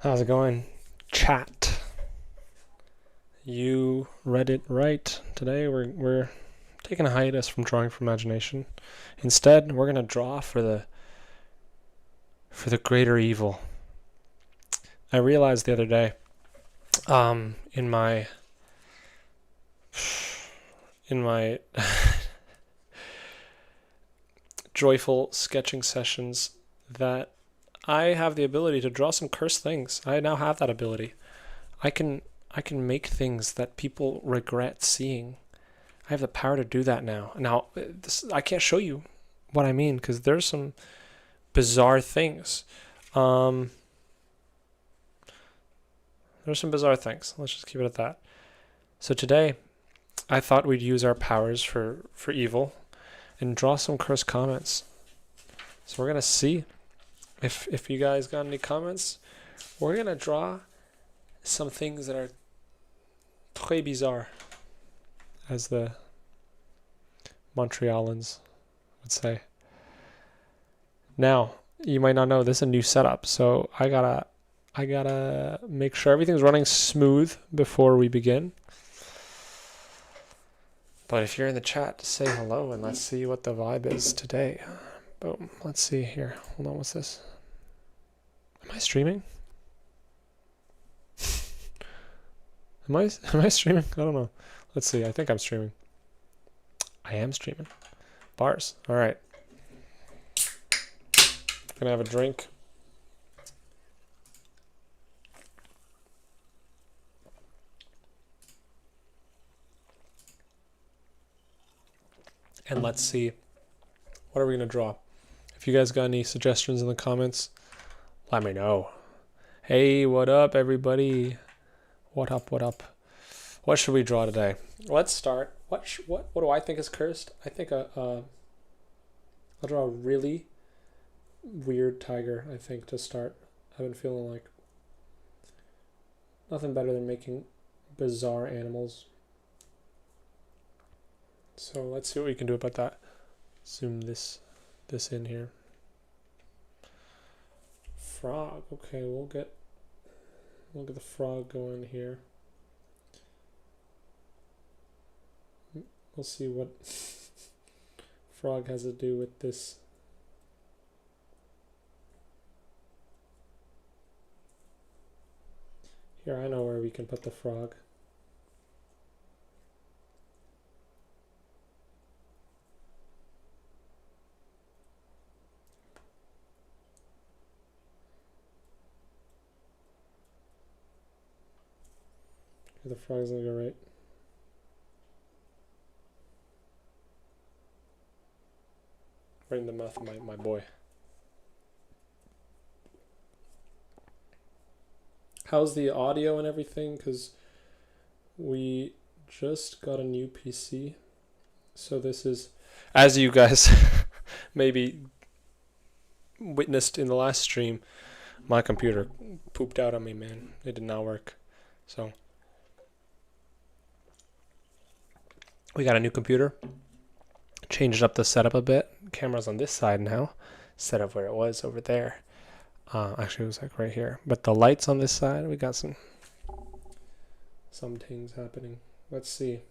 How's it going? Chat. You read it right. Today we're taking a hiatus from drawing from imagination. Instead, we're gonna draw for the greater evil. I realized the other day, in my joyful sketching sessions, that I have the ability to draw some cursed things. I now have that ability. I can make things that people regret seeing. I have the power to do that now. Now, I can't show you what I mean because there's some bizarre things. There's some bizarre things. Let's just keep it at that. So today, I thought we'd use our powers for evil and draw some cursed comments. So we're gonna see if you guys got any comments. We're gonna draw some things that are très bizarre, as the Montrealans would say. Now, you might not know this is a new setup, so I gotta make sure everything's running smooth before we begin. But if you're in the chat, say hello and let's see what the vibe is today. Boom. Let's see here. Hold on, what's this? Am I streaming? Am I streaming? I don't know. Let's see. I think I'm streaming. I am streaming. Bars. All right. Gonna have a drink. And let's see. What are we gonna draw? If you guys got any suggestions in the comments, let me know. Hey, what up, everybody? What up? What up? What should we draw today? Let's start. What do I think is cursed? I think I'll draw a really weird tiger, I think, to start. I've been feeling like nothing better than making bizarre animals. So let's see what we can do about that. Zoom this in here. Frog. Okay, we'll get the frog going here. We'll see what frog has to do with this. Here, I know where we can put the frog. The frog's gonna go right. Right in the mouth of my boy. How's the audio and everything? Because we just got a new PC. So this is, as you guys maybe witnessed in the last stream, my computer pooped out on me, man. It did not work. So we got a new computer. Changed up the setup a bit. Camera's on this side now, instead of where it was over there. Actually, it was like right here. But the lights on this side, we got some things happening. Let's see.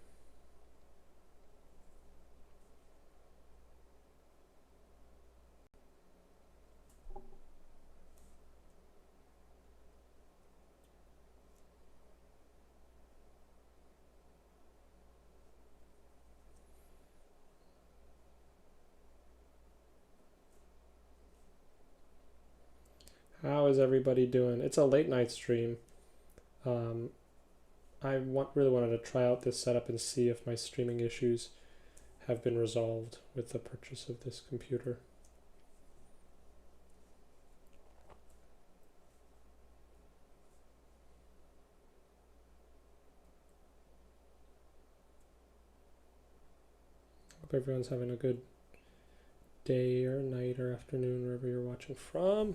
How is everybody doing? It's a late night stream. I really wanted to try out this setup and see if my streaming issues have been resolved with the purchase of this computer. Hope everyone's having a good day or night or afternoon wherever you're watching from.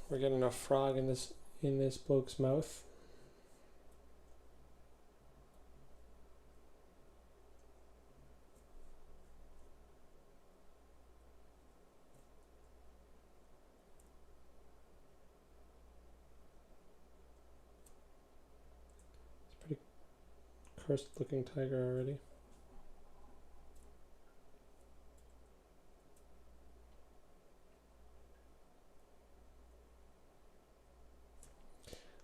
We're getting a frog in this bloke's mouth. cursed looking tiger already.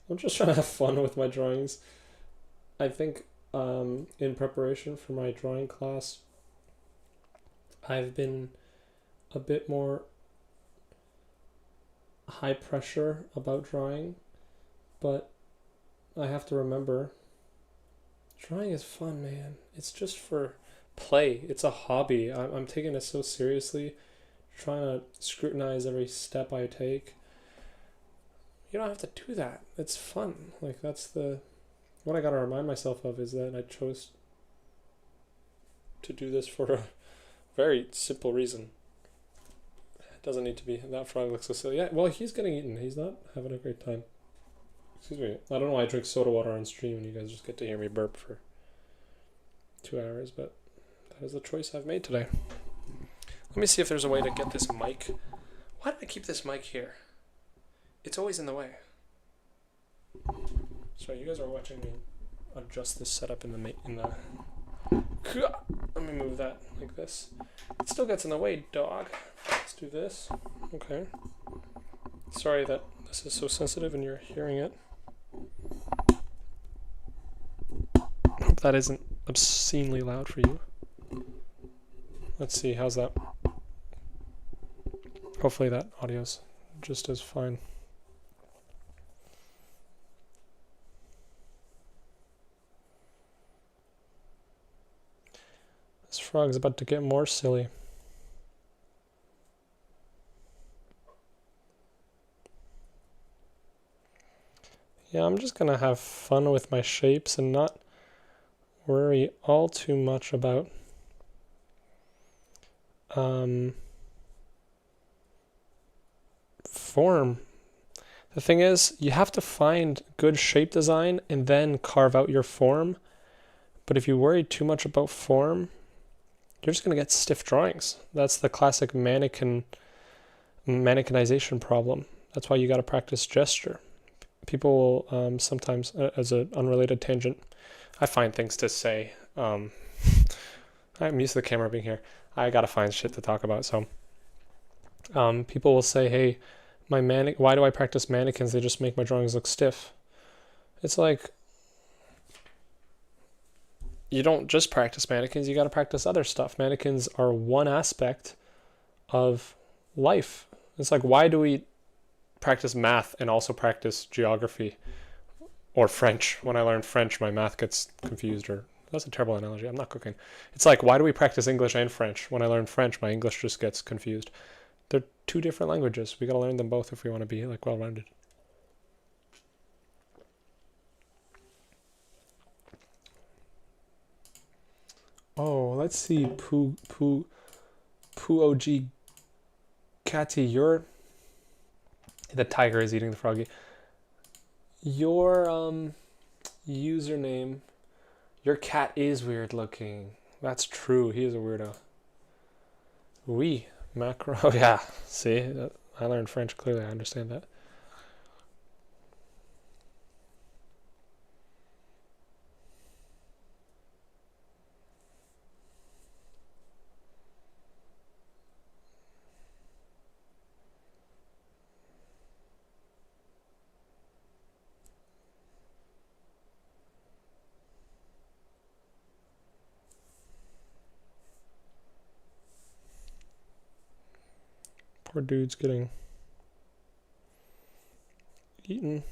I'm just trying to have fun with my drawings. I think in preparation for my drawing class, I've been a bit more high pressure about drawing, but I have to remember, drawing is fun, man. It's just for play. It's a hobby. I'm taking it so seriously, trying to scrutinize every step I take. You don't have to do that. It's fun. Like, that's what I gotta remind myself of, is that I chose to do this for a very simple reason. It doesn't need to be. That frog looks so silly. Yeah, well, he's getting eaten. He's not having a great time. Excuse me. I don't know why I drink soda water on stream and you guys just get to hear me burp for 2 hours, but that is the choice I've made today. Let me see if there's a way to get this mic. Why did I keep this mic here? It's always in the way. Sorry, you guys are watching me adjust this setup in the. Let me move that like this. It still gets in the way, dog. Let's do this. Okay. Sorry that this is so sensitive and you're hearing it. Hope that isn't obscenely loud for you. Let's see, how's that? Hopefully that audio's just as fine. This frog's about to get more silly. Yeah, I'm just gonna have fun with my shapes and not worry all too much about form. The thing is, you have to find good shape design and then carve out your form. But if you worry too much about form, you're just going to get stiff drawings. That's the classic mannequinization problem. That's why you got to practice gesture. People will sometimes, as an unrelated tangent, I find things to say. I'm used to the camera being here. I got to find shit to talk about. So people will say, hey, why do I practice mannequins? They just make my drawings look stiff. It's like, you don't just practice mannequins, you got to practice other stuff. Mannequins are one aspect of life. It's like, why do we practice math and also practice geography or French? When I learn French, my math gets confused, or that's a terrible analogy. I'm not cooking. It's like, why do we practice English and French? When I learn French, my English just gets confused. They're two different languages. We got to learn them both if we want to be like well-rounded. Oh, let's see. Poo OG Catty, the tiger is eating the froggy. Your username, your cat is weird looking. That's true. He is a weirdo. Oui, macro. Oh, yeah. See, I learned French. Clearly, I understand that. Poor dude's getting eaten.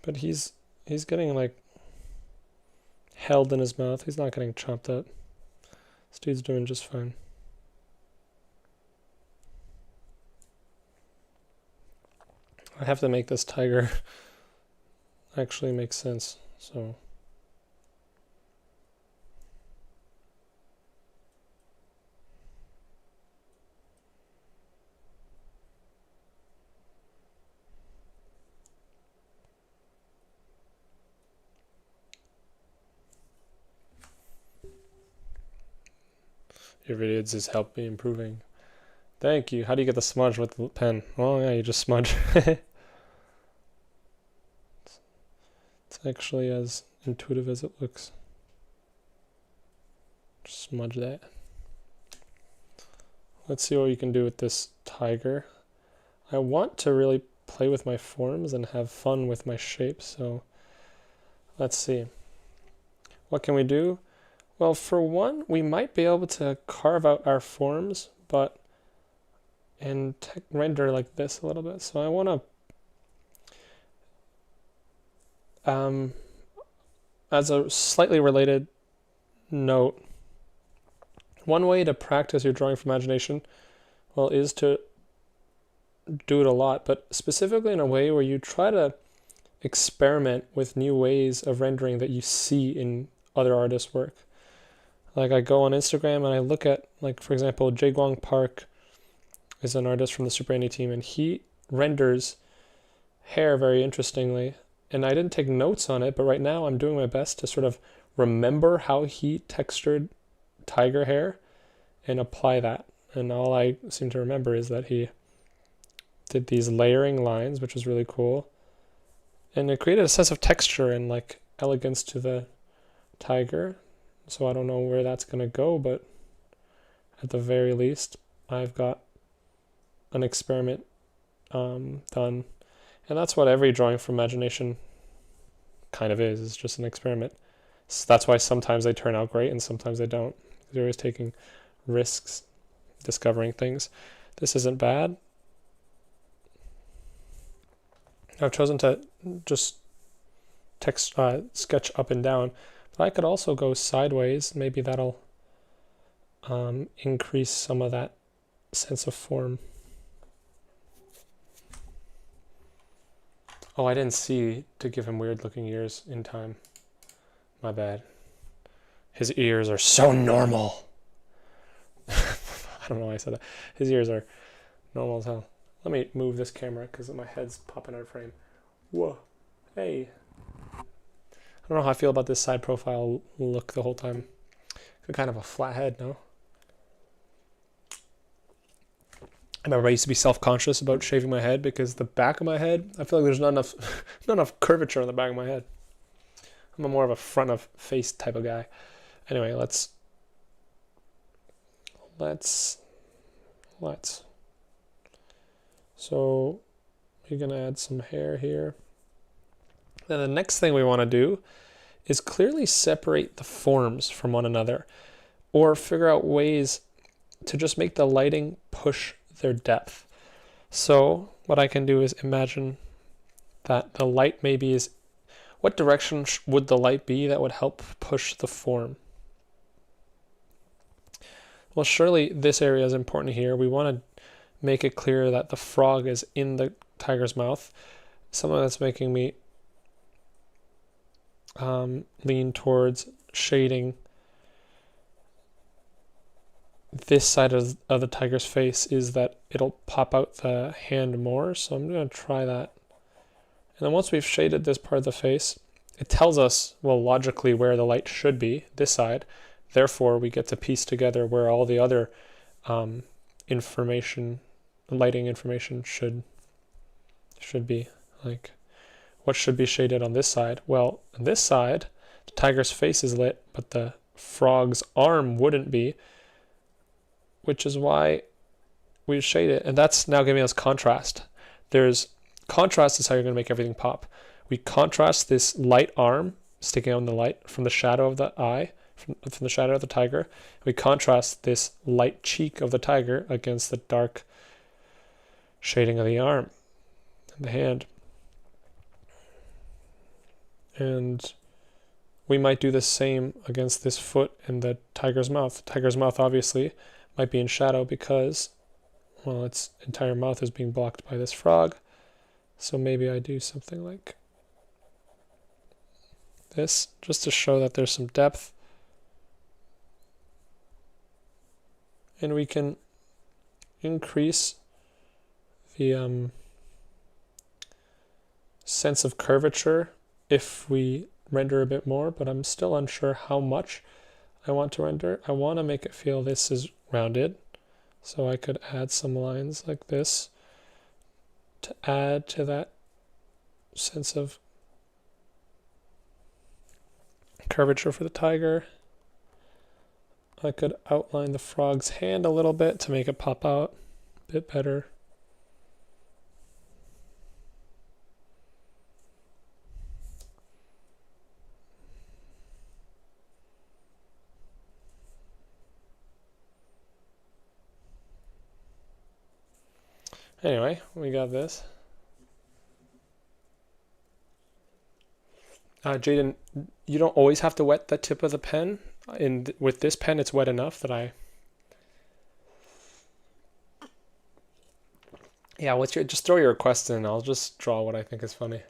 But he's getting like held in his mouth. He's not getting chopped up. This dude's doing just fine. I have to make this tiger actually make sense. So your videos just help me improving. Thank you. How do you get the smudge with the pen? Oh yeah, you just smudge. It's actually as intuitive as it looks. Just smudge that. Let's see what you can do with this tiger. I want to really play with my forms and have fun with my shapes, so let's see. What can we do? Well, for one, we might be able to carve out our forms, and render like this a little bit. So I want to, as a slightly related note, one way to practice your drawing from imagination, well, is to do it a lot, but specifically in a way where you try to experiment with new ways of rendering that you see in other artists' work. Like I go on Instagram and I look at, like, for example, Jae-Gwang Park is an artist from the Super Annie team, and he renders hair very interestingly. And I didn't take notes on it, but right now I'm doing my best to sort of remember how he textured tiger hair and apply that. And all I seem to remember is that he did these layering lines, which was really cool. And it created a sense of texture and like elegance to the tiger. So I don't know where that's going to go, but at the very least, I've got an experiment done. And that's what every drawing from imagination kind of is. It's just an experiment. So that's why sometimes they turn out great and sometimes they don't. You're always taking risks, discovering things. This isn't bad. I've chosen to just sketch up and down, but I could also go sideways. Maybe that'll increase some of that sense of form. Oh, I didn't see to give him weird looking ears in time. My bad. His ears are so normal. I don't know why I said that. His ears are normal as hell. Let me move this camera because my head's popping out of frame. Whoa. Hey. I don't know how I feel about this side profile look the whole time. Kind of a flat head, no? I remember I used to be self-conscious about shaving my head because the back of my head, I feel like there's not enough curvature on the back of my head. I'm more of a front of face type of guy. Anyway, let's. So you're gonna add some hair here. Then the next thing we want to do is clearly separate the forms from one another, or figure out ways to just make the lighting push their depth. So what I can do is imagine that the light maybe is, what direction would the light be that would help push the form? Well, surely this area is important here. We want to make it clear that the frog is in the tiger's mouth. Something that's making me lean towards shading this side of the tiger's face is that it'll pop out the hand more. So I'm going to try that. And then once we've shaded this part of the face, it tells us, well, logically where the light should be, this side. Therefore, we get to piece together where all the other information, lighting information should be. Like, what should be shaded on this side? Well, on this side, the tiger's face is lit, but the frog's arm wouldn't be, which is why we shade it. And that's now giving us contrast. Contrast is how you're going to make everything pop. We contrast this light arm sticking out in the light from the shadow of the eye, from the shadow of the tiger. We contrast this light cheek of the tiger against the dark shading of the arm and the hand. And we might do the same against this foot and the tiger's mouth. The tiger's mouth obviously might be in shadow because, well, its entire mouth is being blocked by this frog. So maybe I do something like this, just to show that there's some depth. And we can increase the sense of curvature if we render a bit more, but I'm still unsure how much I want to render. I want to make it feel this is rounded, so I could add some lines like this to add to that sense of curvature for the tiger. I could outline the frog's hand a little bit to make it pop out a bit better. Anyway, we got this. Jaden, you don't always have to wet the tip of the pen. With this pen, it's wet enough that I... Yeah, just throw your request in. I'll just draw what I think is funny.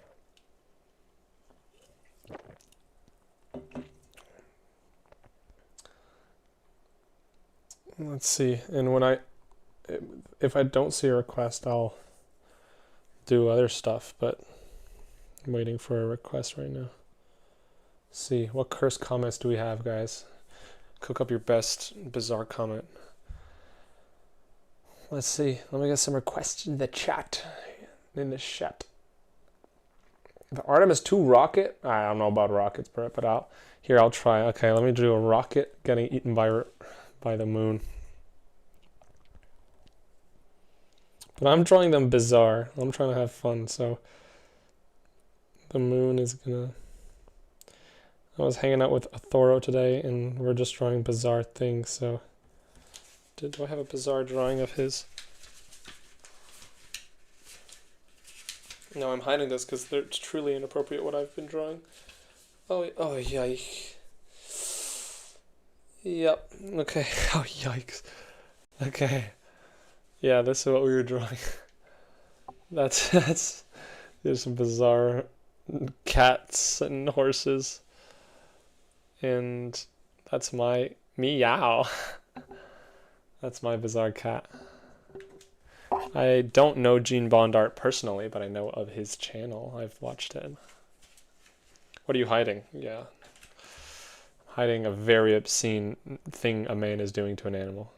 Let's see. And if I don't see a request, I'll do other stuff, but I'm waiting for a request right now. Let's see, what cursed comments do we have, guys? Cook up your best bizarre comment. Let's see. Let me get some requests in the chat. The Artemis 2 rocket? I don't know about rockets, but I'll try. Okay, let me do a rocket getting eaten by the moon. But I'm drawing them bizarre. I'm trying to have fun, so the moon is gonna... I was hanging out with Athoro today, and we're just drawing bizarre things, so... Do I have a bizarre drawing of his? No, I'm hiding this because it's truly inappropriate what I've been drawing. Oh, yikes. Yep, okay. Oh, yikes. Okay. Yeah, this is what we were drawing. There's some bizarre cats and horses. And that's my meow. That's my bizarre cat. I don't know Gene Bond art personally, but I know of his channel. I've watched it. What are you hiding? Yeah. Hiding a very obscene thing a man is doing to an animal.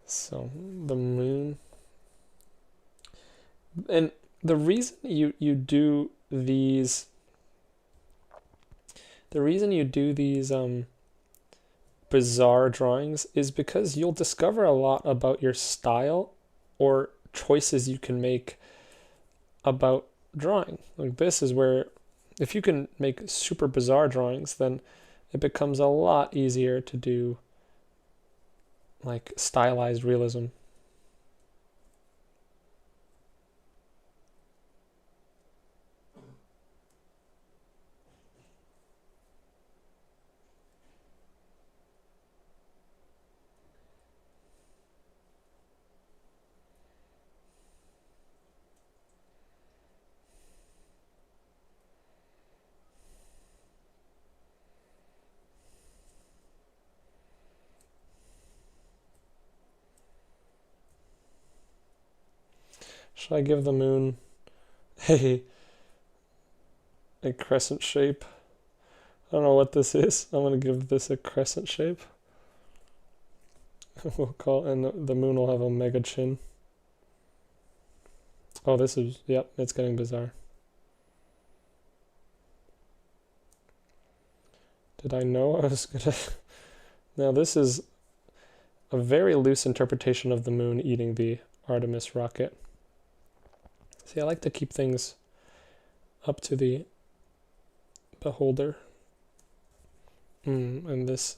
So, the moon. And the reason you do these... The reason you do these bizarre drawings is because you'll discover a lot about your style or choices you can make about drawing. Like this is where, if you can make super bizarre drawings, then it becomes a lot easier to do like stylized realism. Should I give the moon a crescent shape? I don't know what this is. I'm going to give this a crescent shape. We'll call, and the moon will have a mega chin. Oh, this is, yep, it's getting bizarre. Did I know I was going to... Now this is a very loose interpretation of the moon eating the Artemis rocket. See, I like to keep things up to the beholder. And this,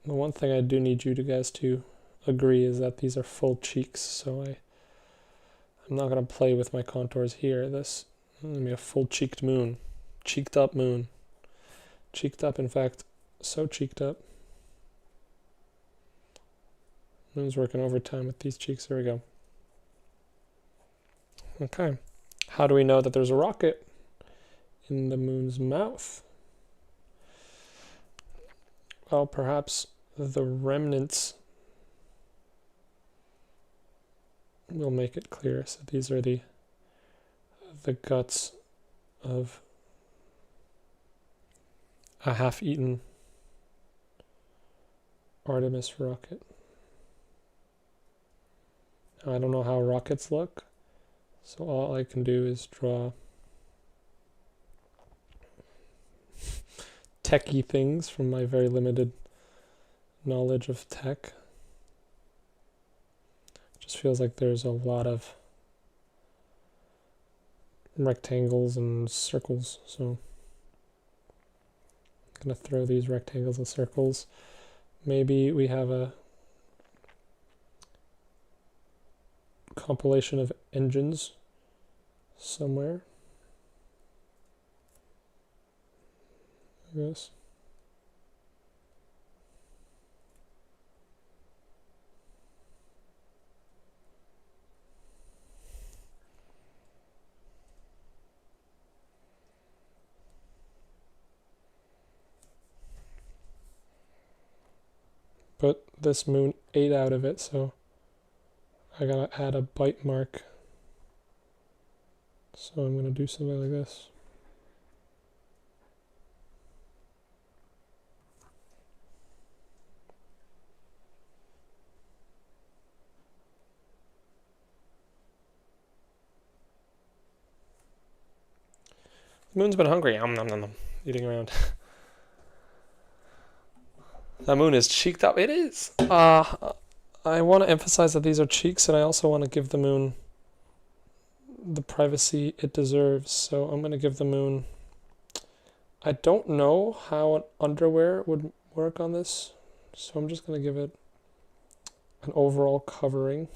the one thing I do need you guys to agree is that these are full cheeks, so I'm not going to play with my contours here. This is going to be a full cheeked moon. Cheeked up moon. Cheeked up, in fact, so cheeked up. Moon's working overtime with these cheeks. There we go. Okay. How do we know that there's a rocket in the moon's mouth? Well, perhaps the remnants will make it clear. So these are the guts of a half-eaten Artemis rocket. I don't know how rockets look, so all I can do is draw techie things from my very limited knowledge of tech. Just feels like there's a lot of rectangles and circles, so I'm gonna throw these rectangles and circles. Maybe we have a compilation of engines somewhere, I guess. But this moon ate out of it, so I gotta add a bite mark. So I'm gonna do something like this. The moon's been hungry, eating around. That moon is cheeked up. It is. I want to emphasize that these are cheeks, and I also want to give the moon the privacy it deserves. So I'm going to give the moon... I don't know how an underwear would work on this, so I'm just going to give it an overall covering.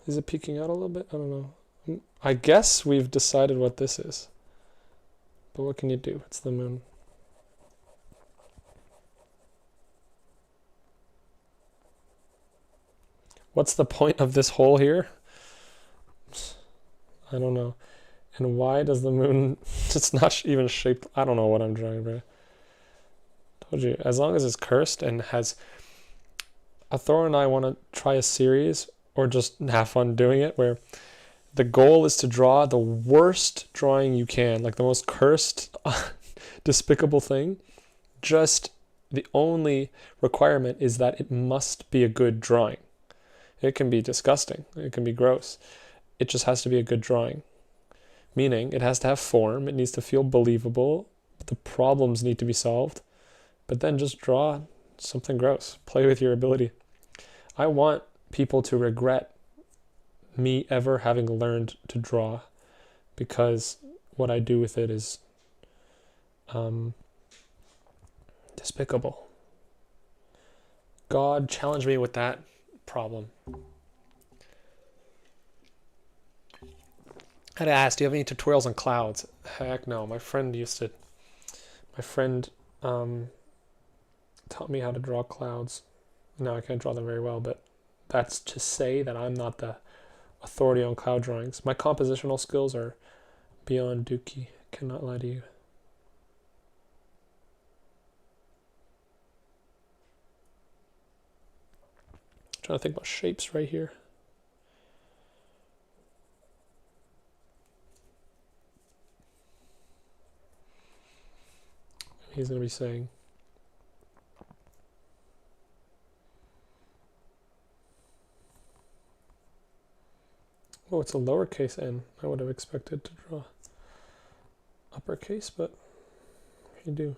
Is it peeking out a little bit? I don't know. I guess we've decided what this is. But what can you do? It's the moon. What's the point of this hole here? I don't know. And why does the moon... It's not even shaped... I don't know what I'm drawing, bro. Told you. As long as it's cursed and has... Thor and I want to try a series, or just have fun doing it, where the goal is to draw the worst drawing you can, like the most cursed, despicable thing. Just the only requirement is that it must be a good drawing. It can be disgusting. It can be gross. It just has to be a good drawing. Meaning, it has to have form. It needs to feel believable. The problems need to be solved. But then just draw something gross. Play with your ability. I want people to regret me ever having learned to draw, because what I do with it is despicable. God challenged me with that problem. I had to ask, do you have any tutorials on clouds? Heck no. My friend taught me how to draw clouds. No, I can't draw them very well, but that's to say that I'm not the authority on cloud drawings. My compositional skills are beyond dookie. Cannot lie to you. I'm trying to think about shapes right here. He's going to be saying, oh, it's a lowercase n. I would have expected to draw uppercase, but you do.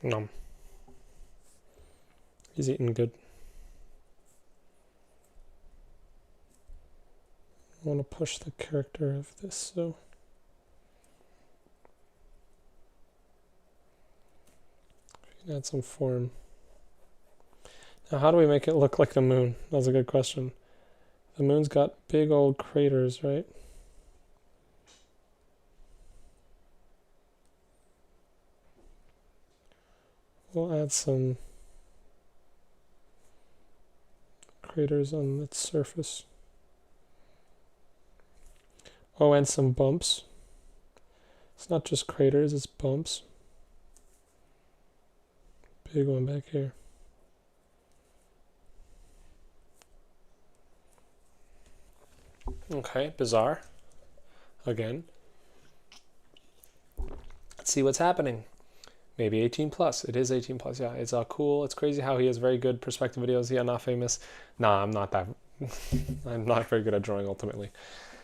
No. He's eating good. I want to push the character of this, so add some form. Now, how do we make it look like the moon? That's a good question. The moon's got big old craters, right? We'll add some craters on its surface. Oh, and some bumps. It's not just craters, it's bumps. Big one back here. Okay, bizarre. Again. Let's see what's happening. Maybe 18 plus. It is 18 plus, yeah. It's cool. It's crazy how he has very good perspective videos. Yeah, not famous. Nah, I'm not that. I'm not very good at drawing ultimately.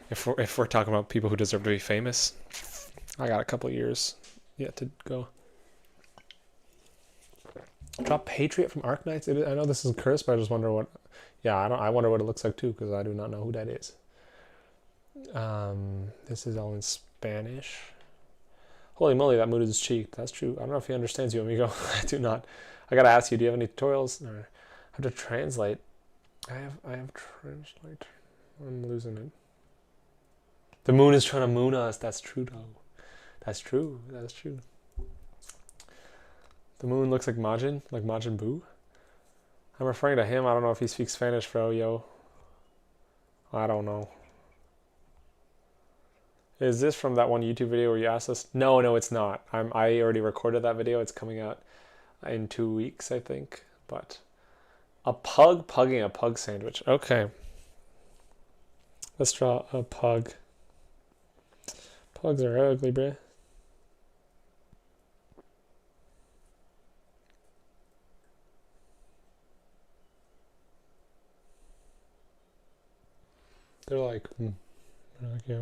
If we're talking about people who deserve to be famous, I got a couple years yet to go. Drop Patriot from Arknights. I know this is cursed, but I just wonder what. Yeah, I wonder what it looks like too, because I do not know who that is. This is all in Spanish. Holy moly, that mood is cheap. That's true. I don't know if he understands you, amigo. I do not. I gotta ask you, do you have any tutorials? I have to translate. I have translate. I'm losing it. The moon is trying to moon us. That's true, though. That's true. That's true. The moon looks like Majin Buu. I'm referring to him. I don't know if he speaks Spanish, bro, yo. I don't know. Is this from that one YouTube video where you asked us? No, it's not. I already recorded that video. It's coming out in 2 weeks, I think. But a pug pugging a pug sandwich. Okay. Let's draw a pug. Pugs are ugly, bruh. They're like, yeah.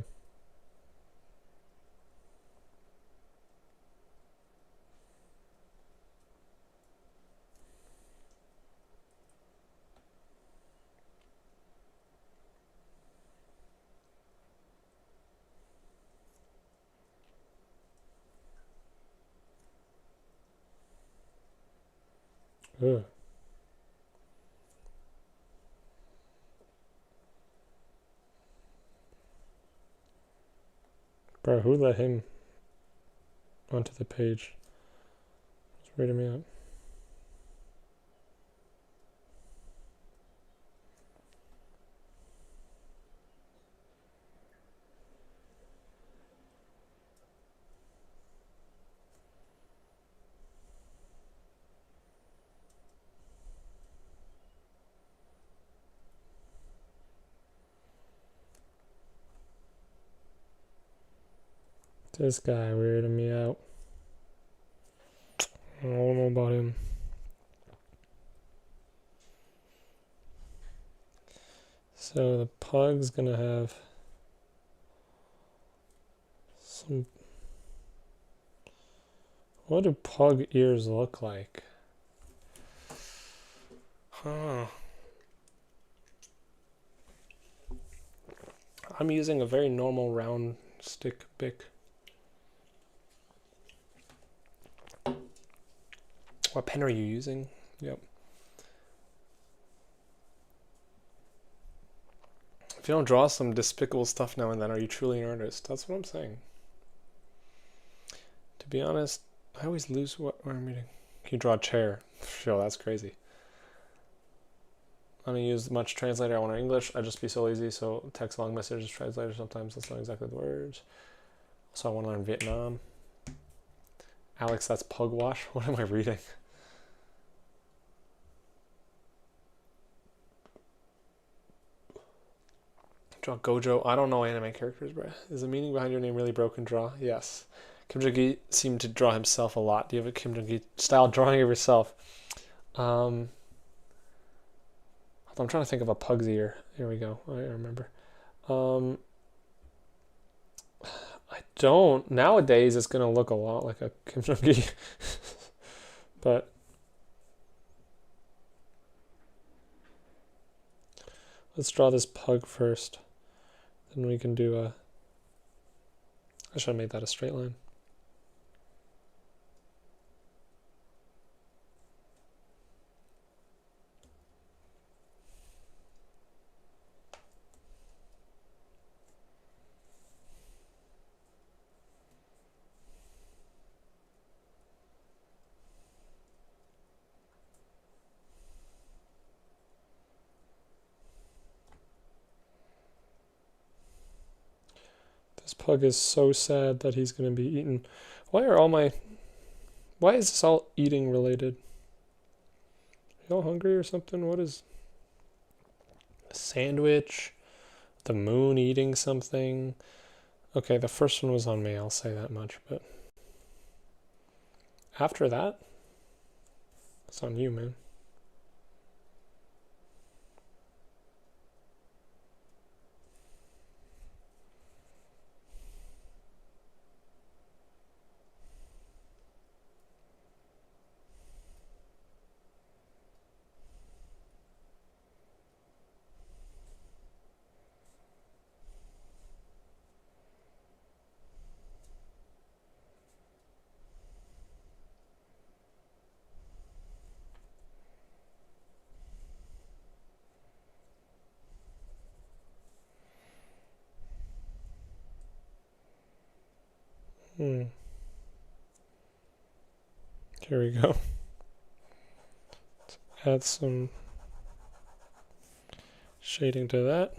Ugh. Bro, who let him onto the page? It's weirding me out. This guy weirded me out. I don't know about him. So the pug's gonna have some. What do pug ears look like? Huh. I'm using a very normal round stick bic. What pen are you using? Yep. If you don't draw some despicable stuff now and then, are you truly an artist? That's what I'm saying. To be honest, I always lose what I'm reading. Can you draw a chair? Sure, that's crazy. I don't use much translator. I want English. I just be so lazy, so text long messages translator sometimes. That's not exactly the words. So I want to learn Vietnam. Alex, that's pugwash. What am I reading? Draw Gojo. I don't know anime characters, bro. Is the meaning behind your name really broken? Draw? Yes. Kim Jung Gi seemed to draw himself a lot. Do you have a Kim Jung Gi style drawing of yourself? I'm trying to think of a pug's ear. Here we go. I remember. I don't. Nowadays, it's going to look a lot like a Kim Jung Gi. but let's draw this pug first. Then we can do I should have made that a straight line. This pug is so sad that he's going to be eaten. Why is this all eating related? Y'all hungry or something? What is a sandwich? The moon eating something? Okay, the first one was on me, I'll say that much, but after that, it's on you, man. Here we go. Let's add some shading to that.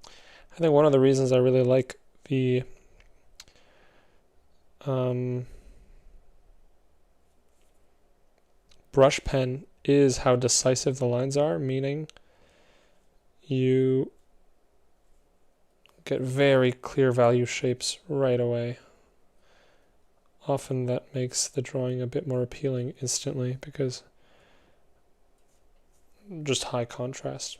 I think one of the reasons I really like the brush pen is how decisive the lines are, meaning you get very clear value shapes right away. Often that makes the drawing a bit more appealing instantly because just high contrast.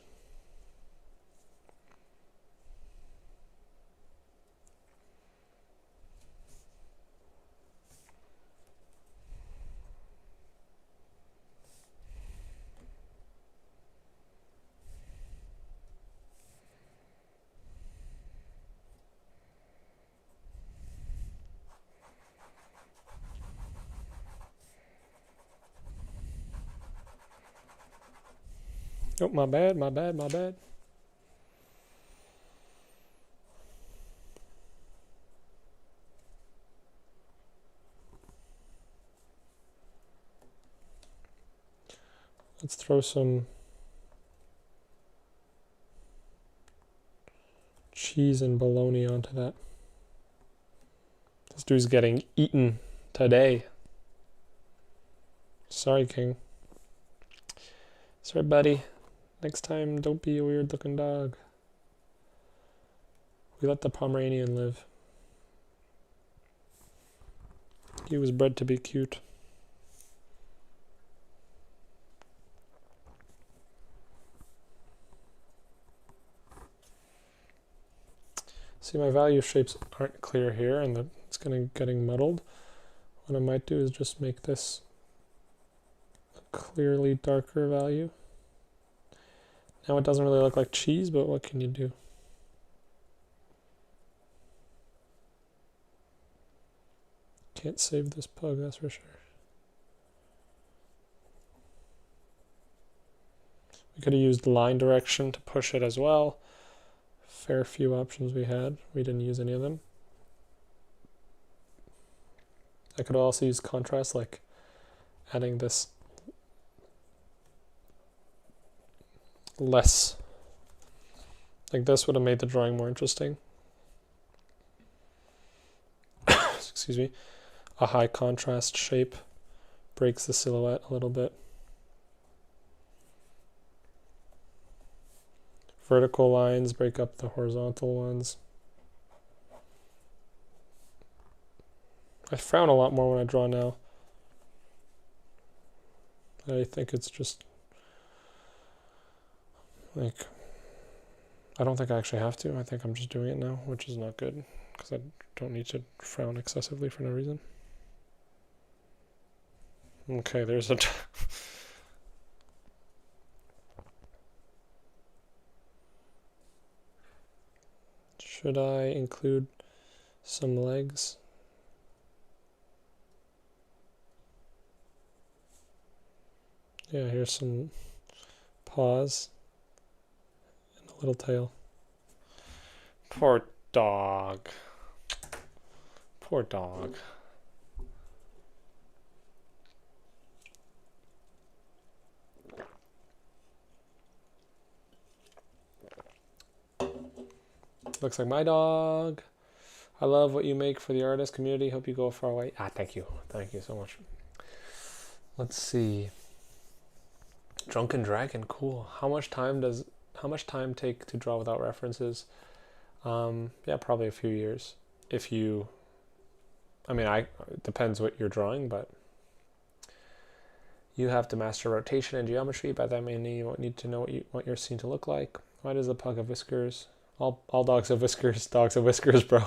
Oh, my bad. Let's throw some cheese and bologna onto that. This dude's getting eaten today. Sorry, King. Sorry, buddy. Next time, don't be a weird-looking dog. We let the Pomeranian live. He was bred to be cute. See, my value shapes aren't clear here, and it's getting muddled. What I might do is just make this a clearly darker value. Now it doesn't really look like cheese, but what can you do? Can't save this pug, that's for sure. We could have used line direction to push it as well. Fair few options we had. We didn't use any of them. I could also use contrast, like adding this less. Like this would have made the drawing more interesting. Excuse me. A high contrast shape breaks the silhouette a little bit. Vertical lines break up the horizontal ones. I frown a lot more when I draw now. I think it's just like, I don't think I actually have to. I think I'm just doing it now, which is not good because I don't need to frown excessively for no reason. Okay, there's a... Should I include some legs? Yeah, here's some paws and a little tail. Poor dog. Poor dog. Looks like my dog. I love what you make for the artist community. Hope you go far away. Ah, thank you. Thank you so much. Let's see. Drunken Dragon, cool. How much time take to draw without references? Yeah, probably a few years. If you, I mean, it depends what you're drawing, but you have to master rotation and geometry. By that I mean you need to know what you want your scene to look like. Why does the pug have whiskers? All dogs have whiskers. Dogs have whiskers, bro.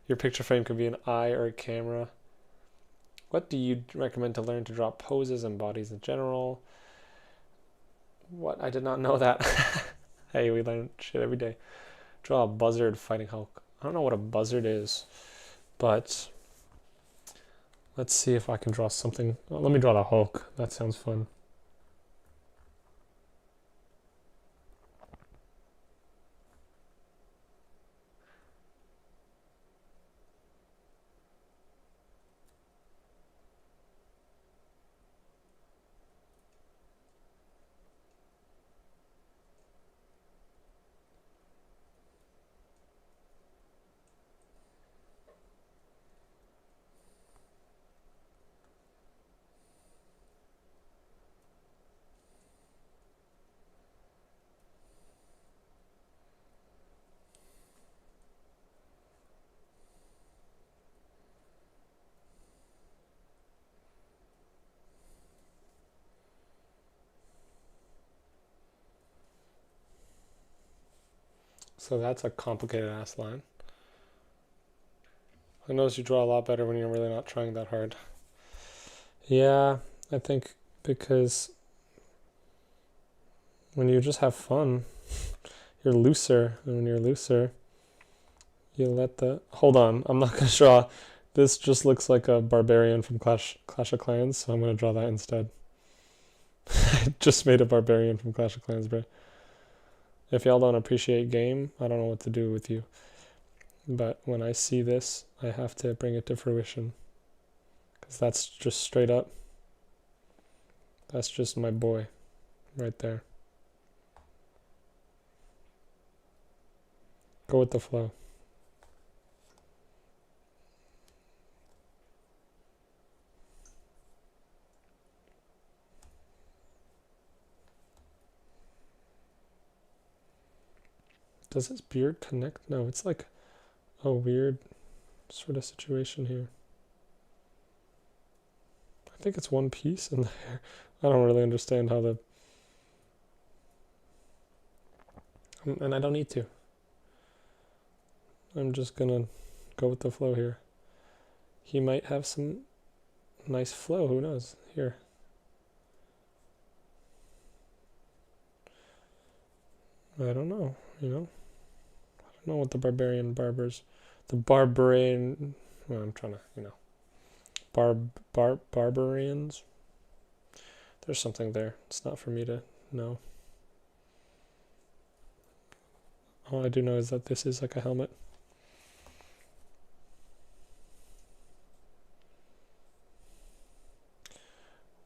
Your picture frame could be an eye or a camera. What do you recommend to learn to draw poses and bodies in general? What? I did not know that. Hey, we learn shit every day. Draw a buzzard fighting Hulk. I don't know what a buzzard is, but let's see if I can draw something. Oh, let me draw the Hulk. That sounds fun. So that's a complicated ass line. I notice you draw a lot better when you're really not trying that hard. Yeah, I think because when you just have fun, you're looser. And when you're looser, you let the... Hold on, I'm not going to draw... This just looks like a barbarian from Clash of Clans, so I'm going to draw that instead. I just made a barbarian from Clash of Clans, bro. If y'all don't appreciate game, I don't know what to do with you. But when I see this, I have to bring it to fruition. Because that's just straight up. That's just my boy. Right there. Go with the flow. Does his beard connect? No, it's like a weird sort of situation here. I think it's one piece in the hair. I don't really understand how the... And I don't need to. I'm just gonna go with the flow here. He might have some nice flow, who knows? Here. I don't know, you know? I don't know what the barbarian barbers... The barbarian... Well, I'm trying to, you know... Barbarians? There's something there. It's not for me to know. All I do know is that this is like a helmet.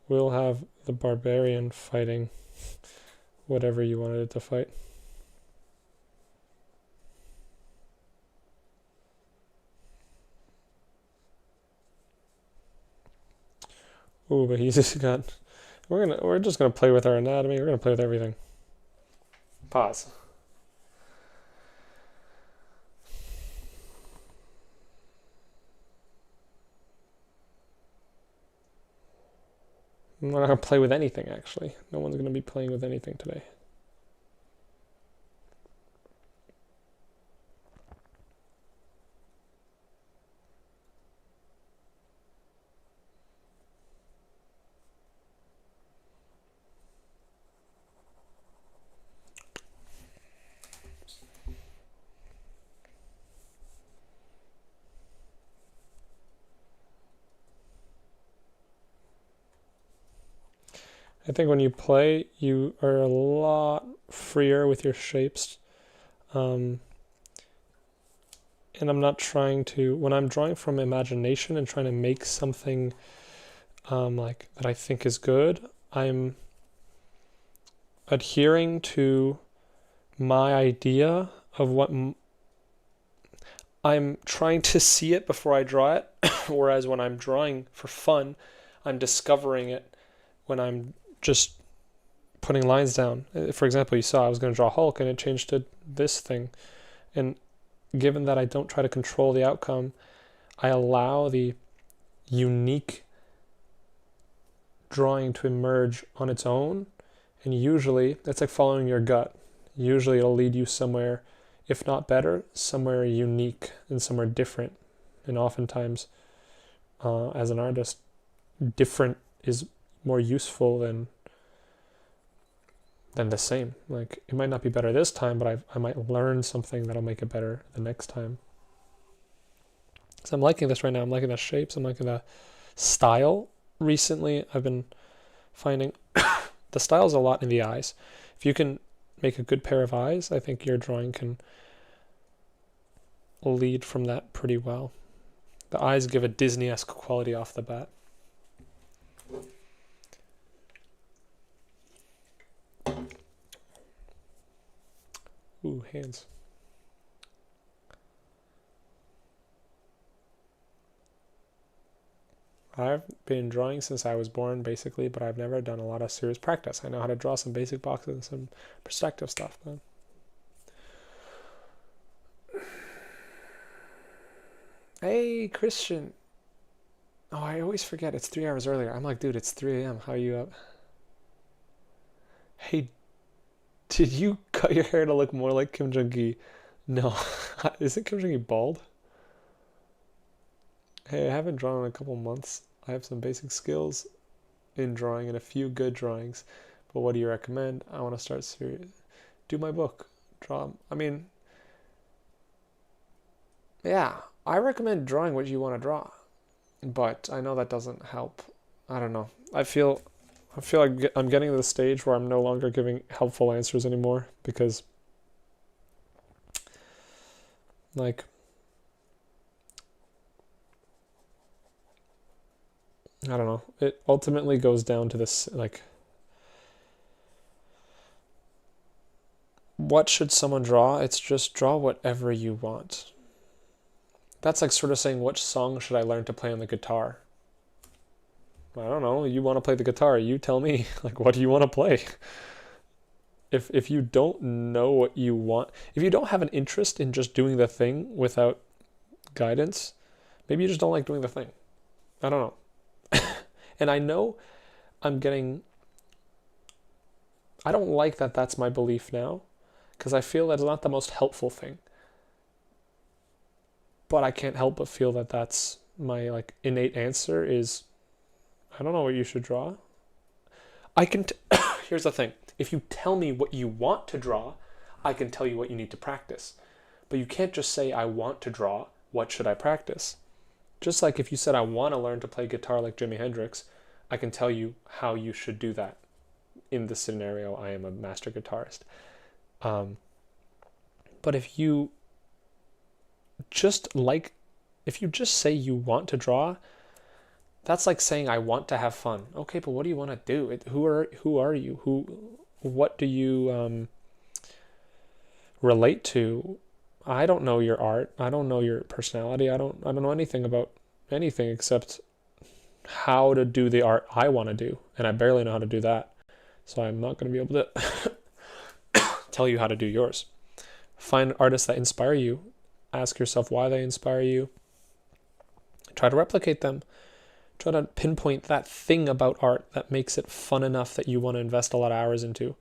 We'll have the barbarian fighting whatever you wanted it to fight. Ooh, but he's just got... We're just gonna play with our anatomy. We're gonna play with everything. Pause. We're not gonna play with anything, actually. No one's gonna be playing with anything today. I think when you play, you are a lot freer with your shapes. And I'm not trying to, when I'm drawing from imagination and trying to make something like that I think is good, I'm adhering to my idea of what I'm trying to see it before I draw it. Whereas when I'm drawing for fun, I'm discovering it when I'm just putting lines down. For example, you saw I was going to draw Hulk and it changed to this thing. And given that I don't try to control the outcome, I allow the unique drawing to emerge on its own. And usually, that's like following your gut. Usually it'll lead you somewhere, if not better, somewhere unique and somewhere different. And oftentimes, as an artist, different is more useful than the same. Like, it might not be better this time, but I might learn something that'll make it better the next time. So I'm liking this right now. I'm liking the shapes. I'm liking the style. Recently, I've been finding the style's a lot in the eyes. If you can make a good pair of eyes, I think your drawing can lead from that pretty well. The eyes give a Disney-esque quality off the bat. Ooh, hands. I've been drawing since I was born, basically, but I've never done a lot of serious practice. I know how to draw some basic boxes and some perspective stuff, man. Hey, Christian. Oh, I always forget. It's 3 hours earlier. I'm like, dude, it's 3 a.m. How are you up? Hey, did you cut your hair to look more like Kim Jung Gi? No. Isn't Kim Jung Gi bald? Hey, I haven't drawn in a couple months. I have some basic skills in drawing and a few good drawings. But what do you recommend? I want to start serious. Do my book. Draw. I mean, yeah, I recommend drawing what you want to draw. But I know that doesn't help. I don't know. I feel like I'm getting to the stage where I'm no longer giving helpful answers anymore because, like, I don't know. It ultimately goes down to this, like, what should someone draw? It's just draw whatever you want. That's like sort of saying, which song should I learn to play on the guitar? I don't know. You want to play the guitar. You tell me. Like, what do you want to play? If you don't know what you want, if you don't have an interest in just doing the thing without guidance, maybe you just don't like doing the thing. I don't know. And I know I don't like that that's my belief now, because I feel that's not the most helpful thing. But I can't help but feel that that's my, like, innate answer is, I don't know what you should draw. Here's the thing. If you tell me what you want to draw, I can tell you what you need to practice. But you can't just say, I want to draw, what should I practice? Just like if you said, I want to learn to play guitar like Jimi Hendrix, I can tell you how you should do that. In this scenario, I am a master guitarist. But if you just say you want to draw, that's like saying I want to have fun. Okay, but what do you want to do? Who are you? What do you relate to? I don't know your art. I don't know your personality. I don't know anything about anything except how to do the art I want to do, and I barely know how to do that. So I'm not going to be able to tell you how to do yours. Find artists that inspire you. Ask yourself why they inspire you. Try to replicate them. Try to pinpoint that thing about art that makes it fun enough that you want to invest a lot of hours into.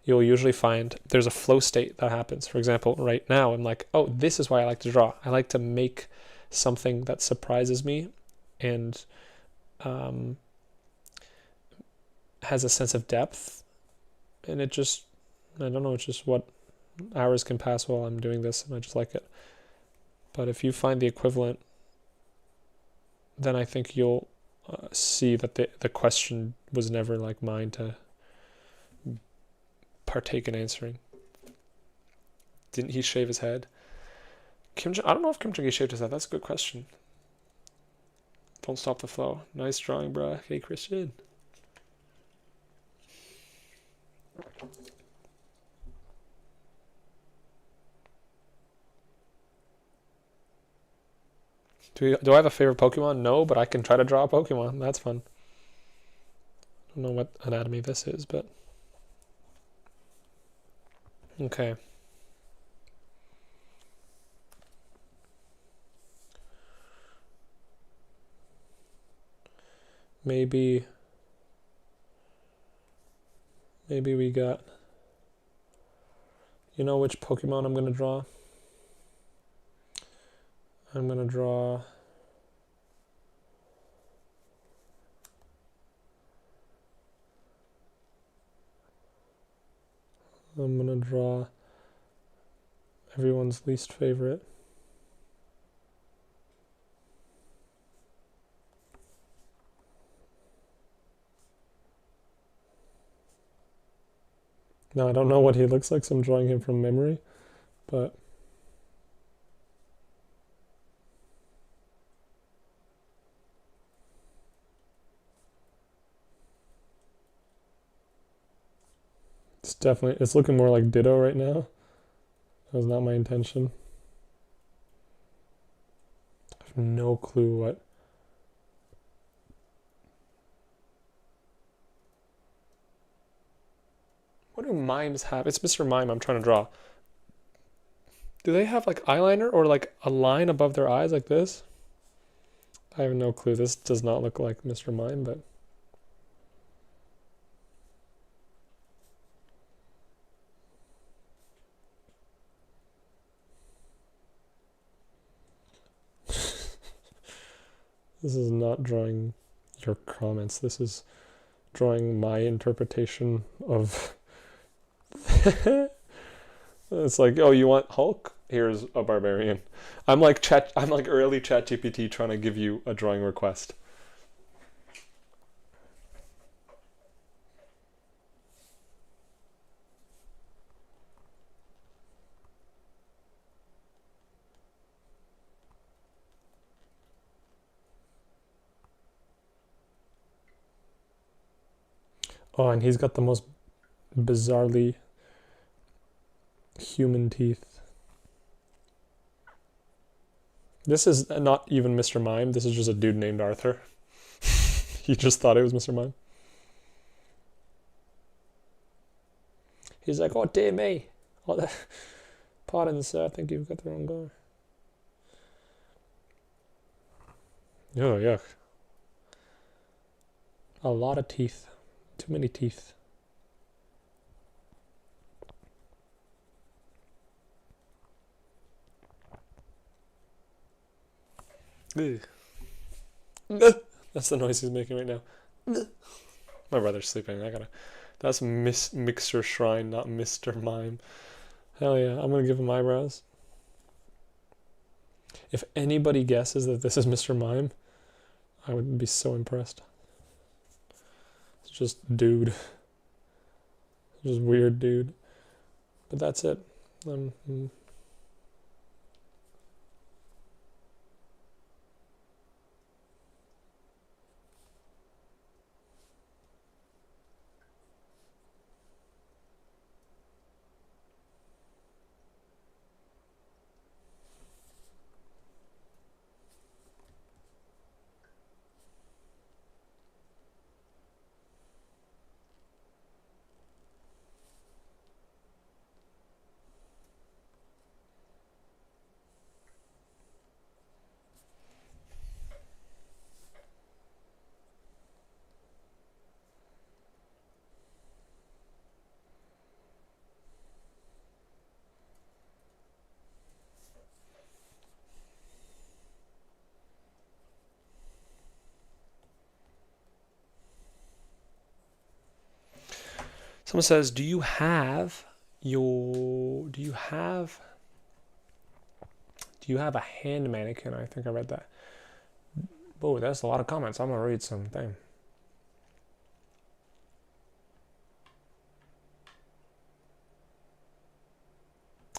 You'll usually find there's a flow state that happens. For example, right now, I'm like, oh, this is why I like to draw. I like to make something that surprises me and has a sense of depth. And it just, I don't know, it's just what hours can pass while I'm doing this, and I just like it. But if you find the equivalent, then I think you'll see that the question was never like mine to partake in answering. Didn't he shave his head? I don't know if Kim Jung Gi shaved his head. That's a good question. Don't stop the flow. Nice drawing, bruh. Hey, Christian. Do I have a favorite Pokemon? No, but I can try to draw a Pokemon. That's fun. I don't know what anatomy this is, but... Okay. Maybe we got... You know which Pokemon I'm going to draw? I'm going to draw... everyone's least favorite. Now, I don't know what he looks like, so I'm drawing him from memory, but... It's looking more like Ditto right now. That was not my intention. I have no clue what... What do mimes have? It's Mr. Mime I'm trying to draw. Do they have like eyeliner or like a line above their eyes like this? I have no clue. This does not look like Mr. Mime, but... This is not drawing your comments. This is drawing my interpretation of... It's like, oh, you want Hulk? Here's a barbarian. I'm like early ChatGPT trying to give you a drawing request. Oh, and he's got the most bizarrely human teeth. This is not even Mr. Mime. This is just a dude named Arthur. He just thought it was Mr. Mime. He's like, oh, dear me. Oh, pardon, sir. I think you've got the wrong guy. Oh, yuck. A lot of teeth. Too many teeth. That's the noise he's making right now. My brother's sleeping. That's Mixer Shrine, not Mr. Mime. Hell yeah, I'm gonna give him eyebrows. If anybody guesses that this is Mr. Mime, I would be so impressed. It's just dude. Just weird dude. But that's it. Someone says, do you have a hand mannequin? I think I read that. Oh, that's a lot of comments. I'm gonna read something.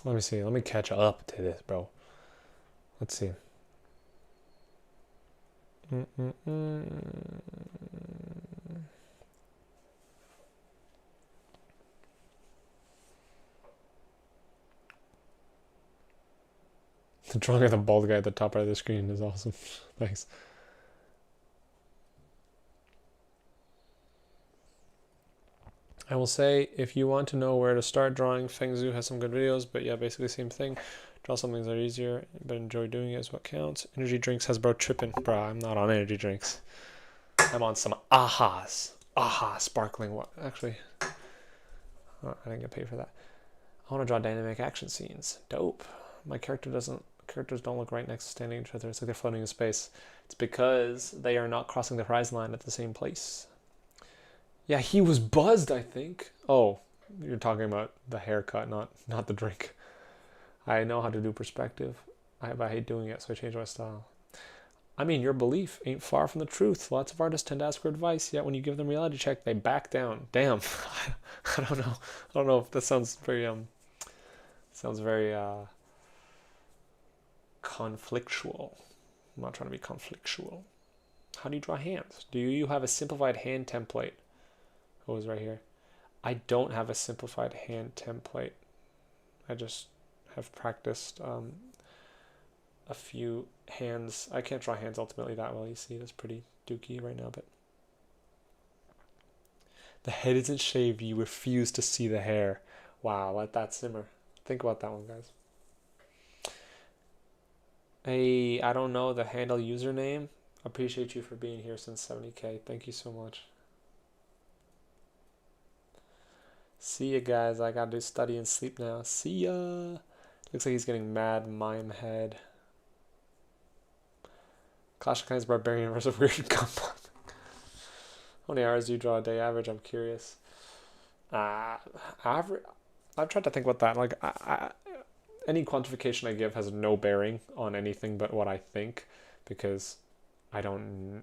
Let me see. Let me catch up to this, bro. Let's see. The drawing of the bald guy at the top right of the screen is awesome. Thanks. I will say, if you want to know where to start drawing, Feng Zhu has some good videos, but yeah, basically same thing. Draw some things that are easier, but enjoy doing it is what counts. Energy drinks has bro tripping. Bro, I'm not on energy drinks. I'm on some ahas. Aha, sparkling water. Actually, oh, I didn't get paid for that. I want to draw dynamic action scenes. Dope. My characters don't look right next to standing each other. It's like they're floating in space. It's because they are not crossing the horizon line at the same place. Yeah, he was buzzed, I think. Oh, you're talking about the haircut, not the drink. I know how to do perspective. I hate doing it, so I changed my style. I mean, your belief ain't far from the truth. Lots of artists tend to ask for advice, yet when you give them a reality check, they back down. Damn. I don't know. I don't know if that sounds very conflictual. I'm not trying to be conflictual. How do you draw hands? Do you have a simplified hand template? Oh, it's right here. I don't have a simplified hand template. I just have practiced a few hands. I can't draw hands ultimately that well. You see, that's pretty dookie right now, but the head isn't shaved. You refuse to see the hair. Wow, let that simmer. Think about that one, guys. Hey, I don't know the handle username. Appreciate you for being here since 70K. Thank you so much. See ya, guys. I gotta do study and sleep now. See ya. Looks like he's getting mad mime head. Clash of Clans Barbarian versus Weird Combo. How many hours do you draw a day average? I'm curious. Average. I've tried to think about that. Like, any quantification I give has no bearing on anything but what I think, because I don't.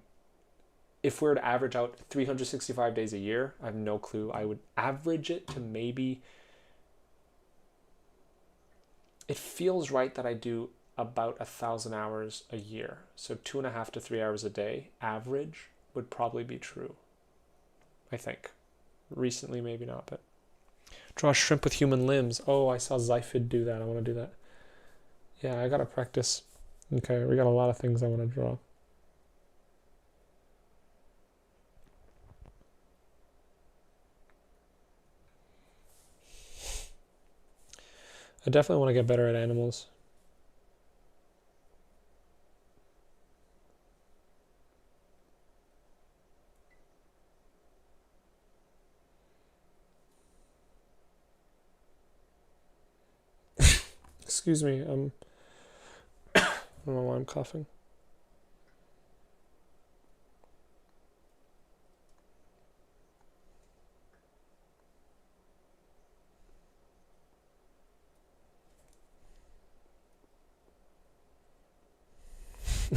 If we were to average out 365 days a year, I have no clue. I would average it to maybe. It feels right that I do about 1,000 hours a year. So 2.5 to 3 hours a day, average, would probably be true. I think. Recently, maybe not, but. Draw shrimp with human limbs. Oh, I saw Zyphid do that. I want to do that. Yeah, I gotta practice. Okay, we got a lot of things I want to draw. I definitely want to get better at animals. Excuse me, I don't know why I'm coughing.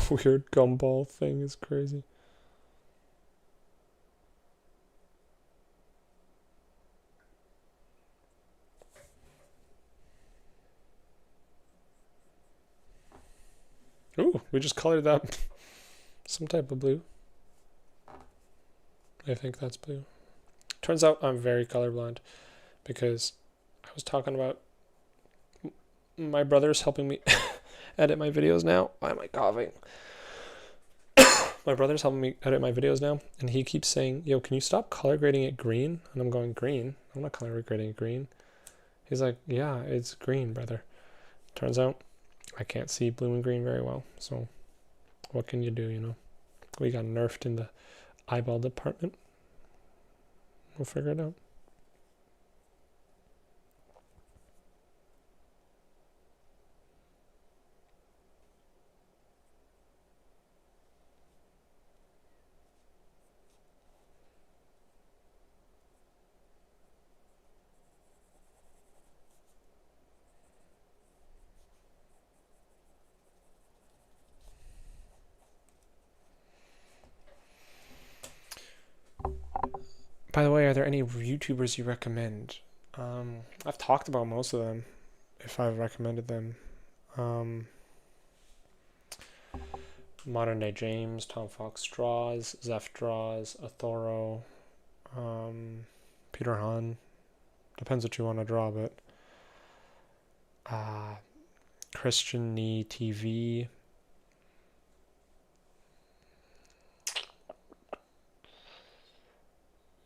Weird gumball thing is crazy. Ooh, we just colored that some type of blue. I think that's blue. Turns out I'm very colorblind because I was talking about my brother's helping me edit my videos now. Why am I coughing? My brother's helping me edit my videos now, and he keeps saying, yo, can you stop color grading it green? And I'm going, green? I'm not color grading it green. He's like, yeah, it's green, brother. Turns out I can't see blue and green very well, so what can you do, you know? We got nerfed in the eyeball department. We'll figure it out. By the way, are there any YouTubers you recommend? I've talked about most of them. if I've recommended them. Modern Day James, Tom Fox draws, Zeph draws, Athoro, Peter Hahn. Depends what you want to draw, but Christian Knee TV.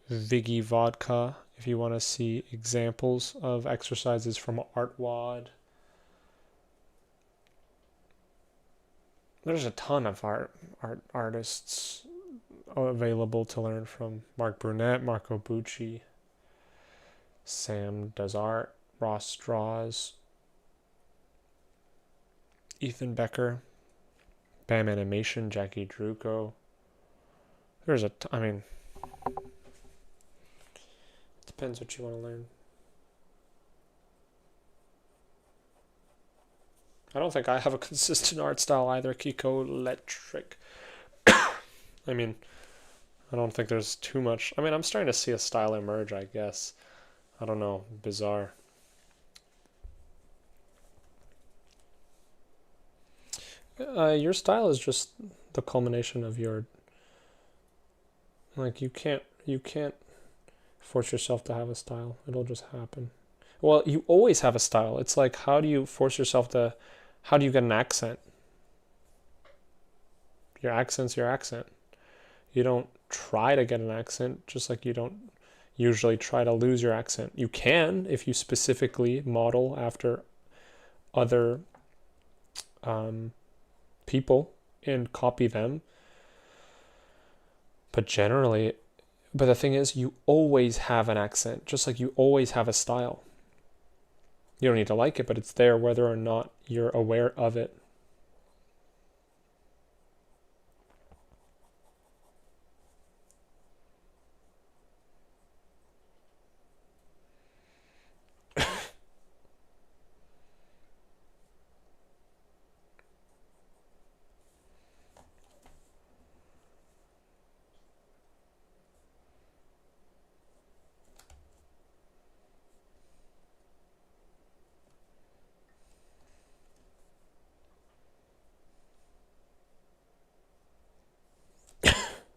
Viggy Vodka, if you want to see examples of exercises from ArtWad. There's a ton of artists available to learn from. Mark Brunette, Marco Bucci, Sam Does Art, Ross Draws, Ethan Becker, Bam Animation, Jackie Druco. There's I mean, depends what you want to learn. I don't think I have a consistent art style either, Kiko Electric. I mean, I don't think there's too much. I mean, I'm starting to see a style emerge, I guess. I don't know, bizarre. Your style is just the culmination of your, like, you can't force yourself to have a style. It'll just happen. Well, you always have a style. It's like, how do you force yourself to, how do you get an accent? Your accent's your accent. You don't try to get an accent, just like you don't usually try to lose your accent. You can if you specifically model after other people and copy them. But generally, but the thing is, you always have an accent, just like you always have a style. You don't need to like it, but it's there whether or not you're aware of it.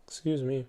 Excuse me.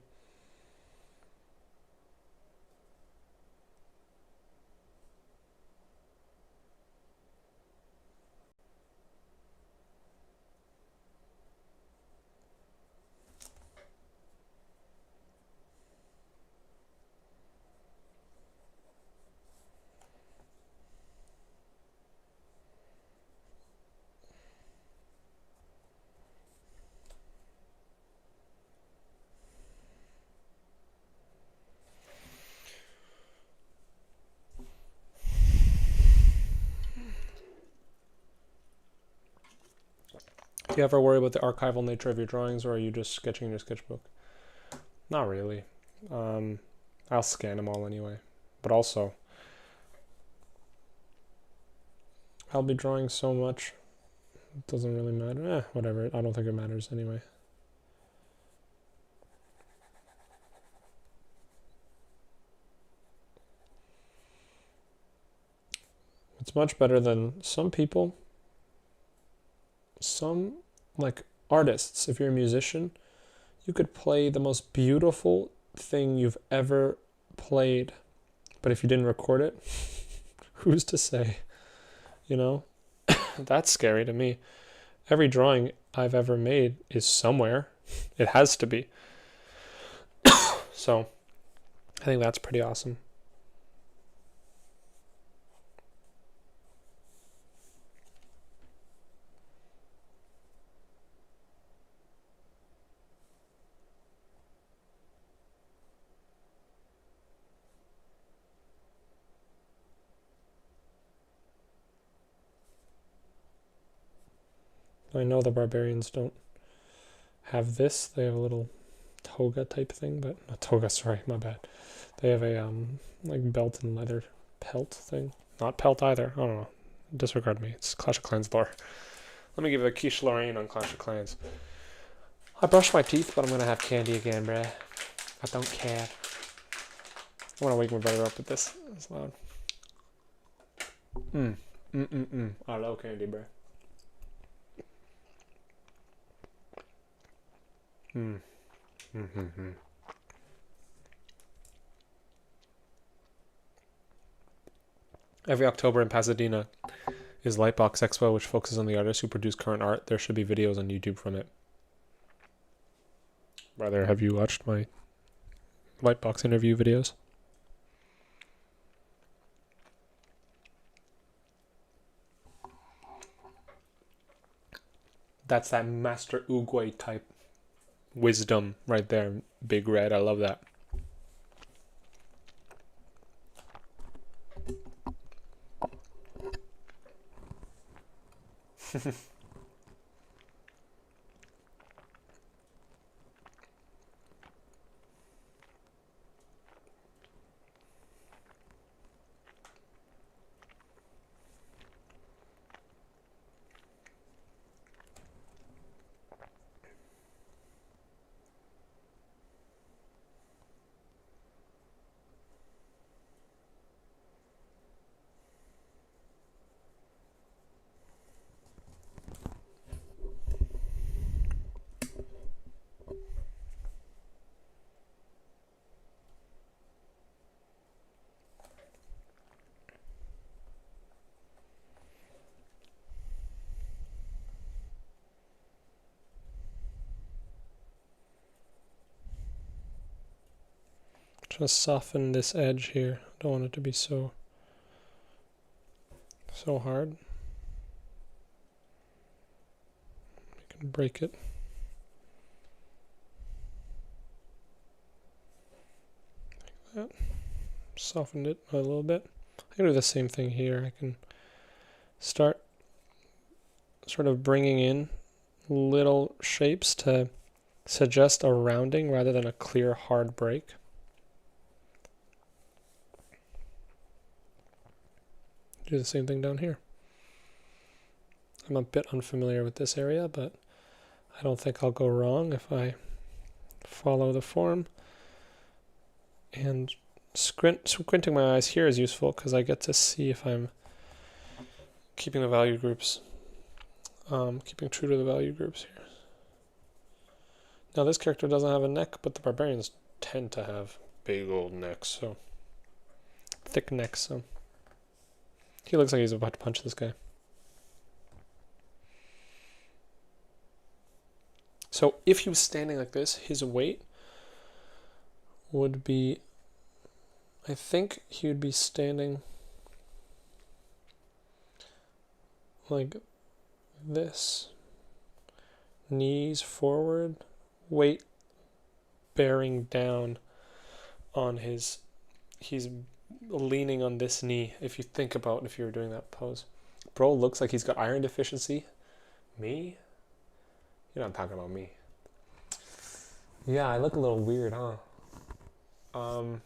Do you ever worry about the archival nature of your drawings, or are you just sketching in your sketchbook? Not really. I'll scan them all anyway. But also, I'll be drawing so much, it doesn't really matter. Whatever, I don't think it matters anyway. It's much better than some people. Some, like artists, if you're a musician, you could play the most beautiful thing you've ever played, but if you didn't record it, who's to say? You know? That's scary to me. Every drawing I've ever made is somewhere. It has to be. So, I think that's pretty awesome. I know the barbarians don't have this. They have a little toga type thing, but not toga, sorry, my bad. They have a like belt and leather pelt thing. Not pelt either. I don't know. Disregard me. It's Clash of Clans lore. Let me give a quiche Lorraine on Clash of Clans. I brushed my teeth, but I'm gonna have candy again, bruh. I don't care. I wanna wake my brother up with this. It's loud. I love candy, bro. Every October in Pasadena is Lightbox Expo, which focuses on the artists who produce current art. There should be videos on YouTube from it. Brother, have you watched my Lightbox interview videos? That's that Master Oogway type wisdom right there. Big red. I love that. Trying to soften this edge here. Don't want it to be so hard. You can break it. Like that. Softened it a little bit. I can do the same thing here. I can start sort of bringing in little shapes to suggest a rounding rather than a clear hard break. Do the same thing down here. I'm a bit unfamiliar with this area, but I don't think I'll go wrong if I follow the form. And squinting my eyes here is useful because I get to see if I'm keeping the value groups, keeping true to the value groups here. Now this character doesn't have a neck, but the barbarians tend to have big old necks, so thick necks, so he looks like he's about to punch this guy. So if he was standing like this, his weight would be, I think he would be standing like this. Knees forward, weight bearing down on his, he's leaning on this knee. If you think about if you were doing that pose. Bro looks like he's got iron deficiency. Me? You're not talking about me. Yeah, I look a little weird, huh? I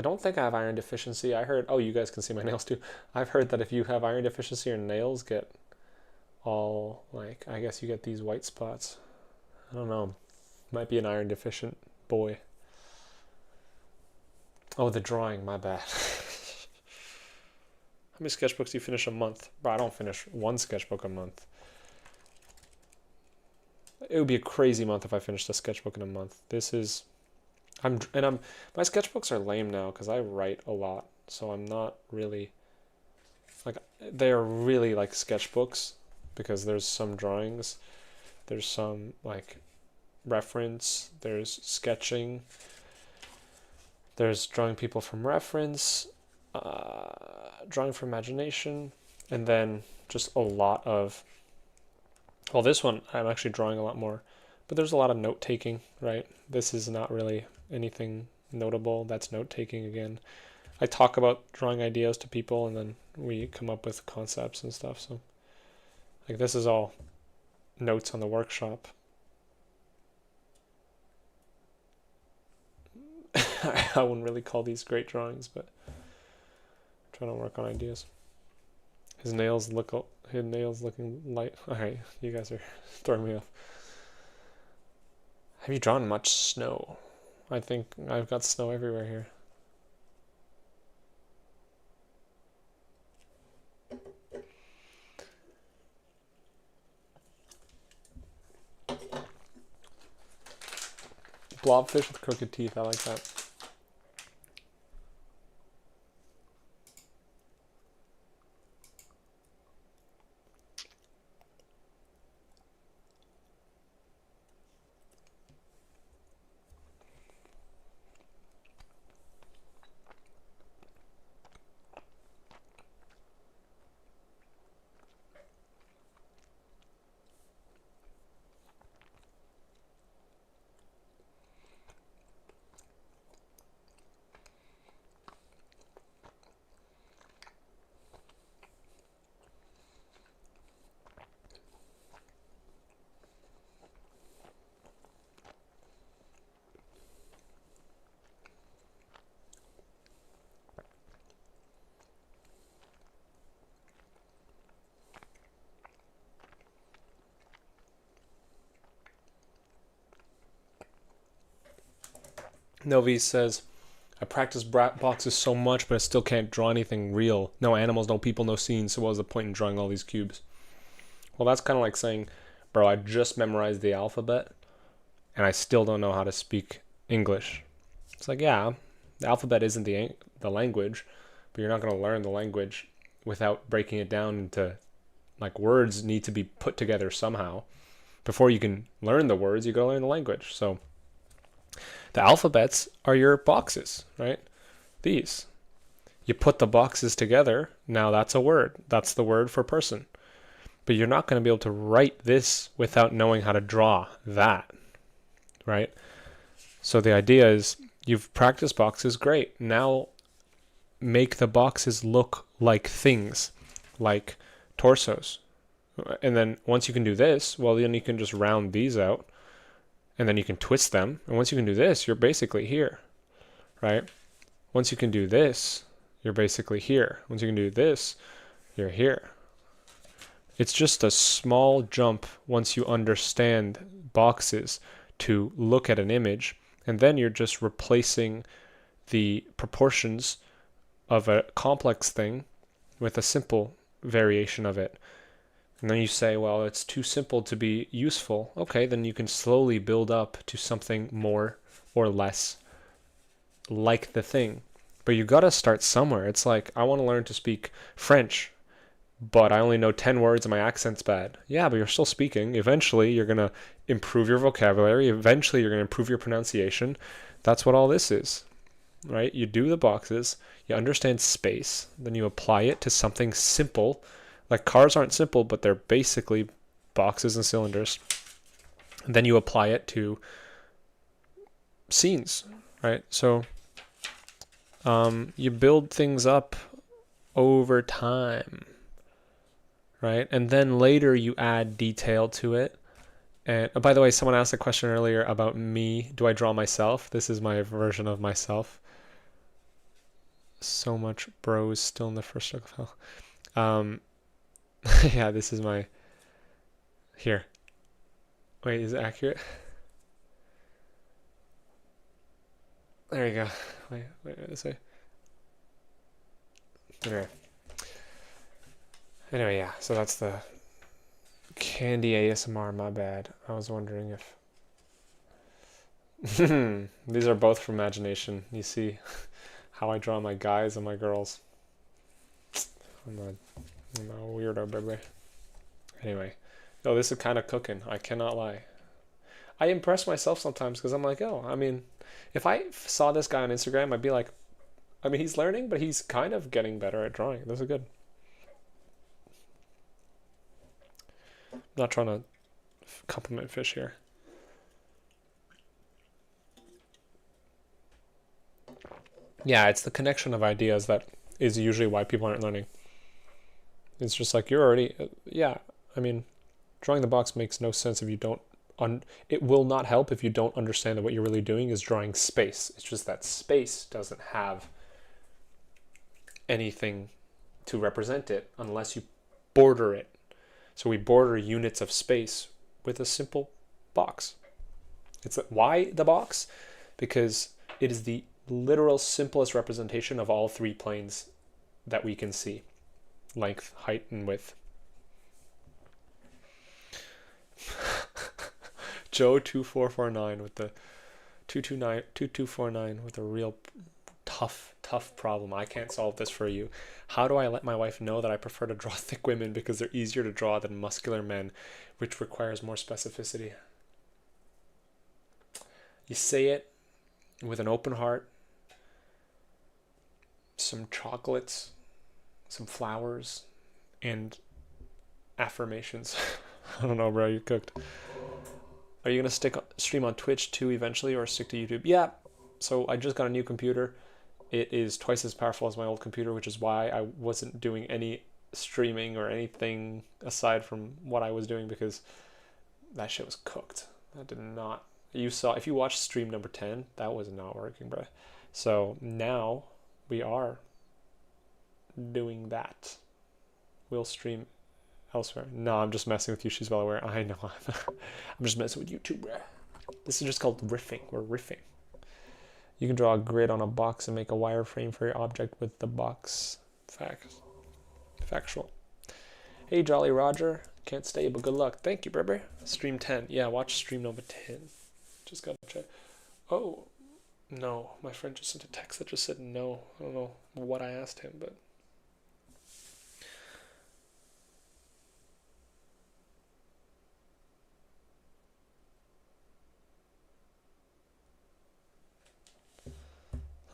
don't think I have iron deficiency. I heard, oh, you guys can see my nails too. I've heard that if you have iron deficiency, your nails get all, like, I guess you get these white spots. I don't know. Might be an iron deficient boy. Oh, the drawing, my bad. How many sketchbooks do you finish a month? Bro, I don't finish one sketchbook a month. It would be a crazy month if I finished a sketchbook in a month. This is, my sketchbooks are lame now because I write a lot, so I'm not really, like, they are really like sketchbooks because there's some drawings, there's some like reference, there's sketching, there's drawing people from reference, drawing from imagination, and then just a lot of, well, this one I'm actually drawing a lot more, but there's a lot of note taking, right? This is not really anything notable. That's note taking again. I talk about drawing ideas to people and then we come up with concepts and stuff. So like this is all notes on the workshop. I wouldn't really call these great drawings, but I'm trying to work on ideas. His nails looking light. Alright, you guys are throwing me off. Have you drawn much snow? I think I've got snow everywhere here. Blobfish with crooked teeth. I like that. Novi says, I practice boxes so much, but I still can't draw anything real. No animals, no people, no scenes, so what was the point in drawing all these cubes? Well, that's kind of like saying, bro, I just memorized the alphabet, and I still don't know how to speak English. It's like, yeah, the alphabet isn't the language, but you're not going to learn the language without breaking it down into, like, words need to be put together somehow. Before you can learn the words, you got to learn the language. So the alphabets are your boxes, right? These. You put the boxes together, now that's a word. That's the word for person. But you're not going to be able to write this without knowing how to draw that, right? So the idea is you've practiced boxes, great. Now make the boxes look like things, like torsos. And then once you can do this, well, then you can just round these out, and then you can twist them. And once you can do this, you're basically here, right? Once you can do this, you're basically here. Once you can do this, you're here. It's just a small jump once you understand boxes to look at an image, and then you're just replacing the proportions of a complex thing with a simple variation of it. And then you say, well, it's too simple to be useful. Okay, then you can slowly build up to something more or less like the thing. But you got to start somewhere. It's like, I want to learn to speak French, but I only know 10 words and my accent's bad. Yeah, but you're still speaking. Eventually, you're going to improve your vocabulary. Eventually, you're going to improve your pronunciation. That's what all this is, right? You do the boxes, you understand space, then you apply it to something simple. Like cars aren't simple, but they're basically boxes and cylinders. And then you apply it to scenes, right? So you build things up over time, right? And then later you add detail to it. And oh, by the way, someone asked a question earlier about me. Do I draw myself? This is my version of myself. So much bros still in the first struggle file. Yeah, this is my... Here. Wait, is it accurate? There you go. Wait, this way. Anyway, yeah, so that's the candy ASMR, my bad. I was wondering if... These are both from imagination. You see how I draw my guys and my girls. I'm a weirdo, baby. Anyway. No, this is kind of cooking. I cannot lie. I impress myself sometimes because I'm like, oh, I mean, if I saw this guy on Instagram, I'd be like, I mean, he's learning, but he's kind of getting better at drawing. This is good. I'm not trying to compliment fish here. Yeah, it's the connection of ideas that is usually why people aren't learning. It's just like, you're already, yeah, I mean, drawing the box makes no sense if you don't, it will not help if you don't understand that what you're really doing is drawing space. It's just that space doesn't have anything to represent it unless you border it. So we border units of space with a simple box. It's why the box? Because it is the literal simplest representation of all three planes that we can see. Length, height, and width. Joe2449 with the 2249 with a real tough problem. I can't solve this for you. How do I let my wife know that I prefer to draw thick women because they're easier to draw than muscular men, which requires more specificity? You say it with an open heart, some chocolates, some flowers, and affirmations. I don't know, bro, you cooked. Are you gonna stream on Twitch too eventually, or stick to YouTube? Yeah, so I just got a new computer. It is twice as powerful as my old computer, which is why I wasn't doing any streaming or anything aside from what I was doing, because that shit was cooked. That did not. You saw, if you watched stream number 10, that was not working, bro. So now we are doing that. We'll stream elsewhere. No, I'm just messing with you. She's well aware. I know. I'm just messing with you too, bro. This is just called riffing. We're riffing. You can draw a grid on a box and make a wireframe for your object with the box. Factual. Hey, Jolly Roger. Can't stay, but good luck. Thank you, brother. Stream 10. Yeah, watch stream number 10. Just gotta check. Oh, no. My friend just sent a text that just said no. I don't know what I asked him, but...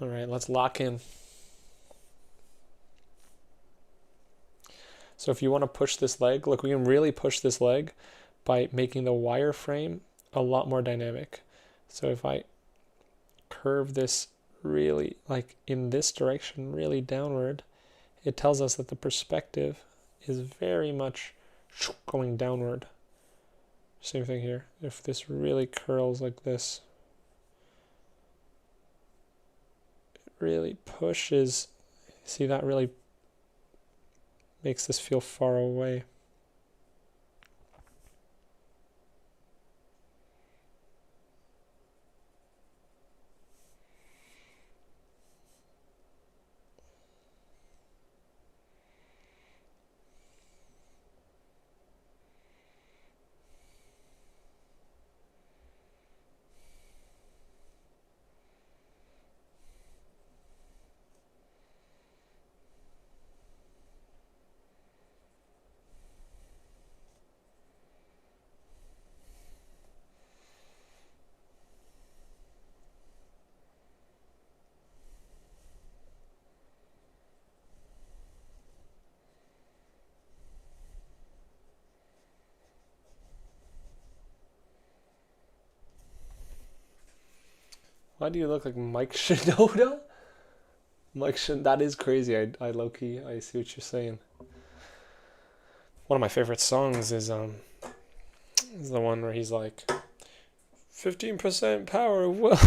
All right, let's lock in. So if you want to push this leg, look, we can really push this leg by making the wireframe a lot more dynamic. So if I curve this really, like in this direction, really downward, it tells us that the perspective is very much going downward. Same thing here. If this really curls like this, it really pushes. See, that really makes this feel far away. Why do you look like Mike Shinoda? That is crazy. I low-key, I see what you're saying. One of my favorite songs is the one where he's like, 15% power of will.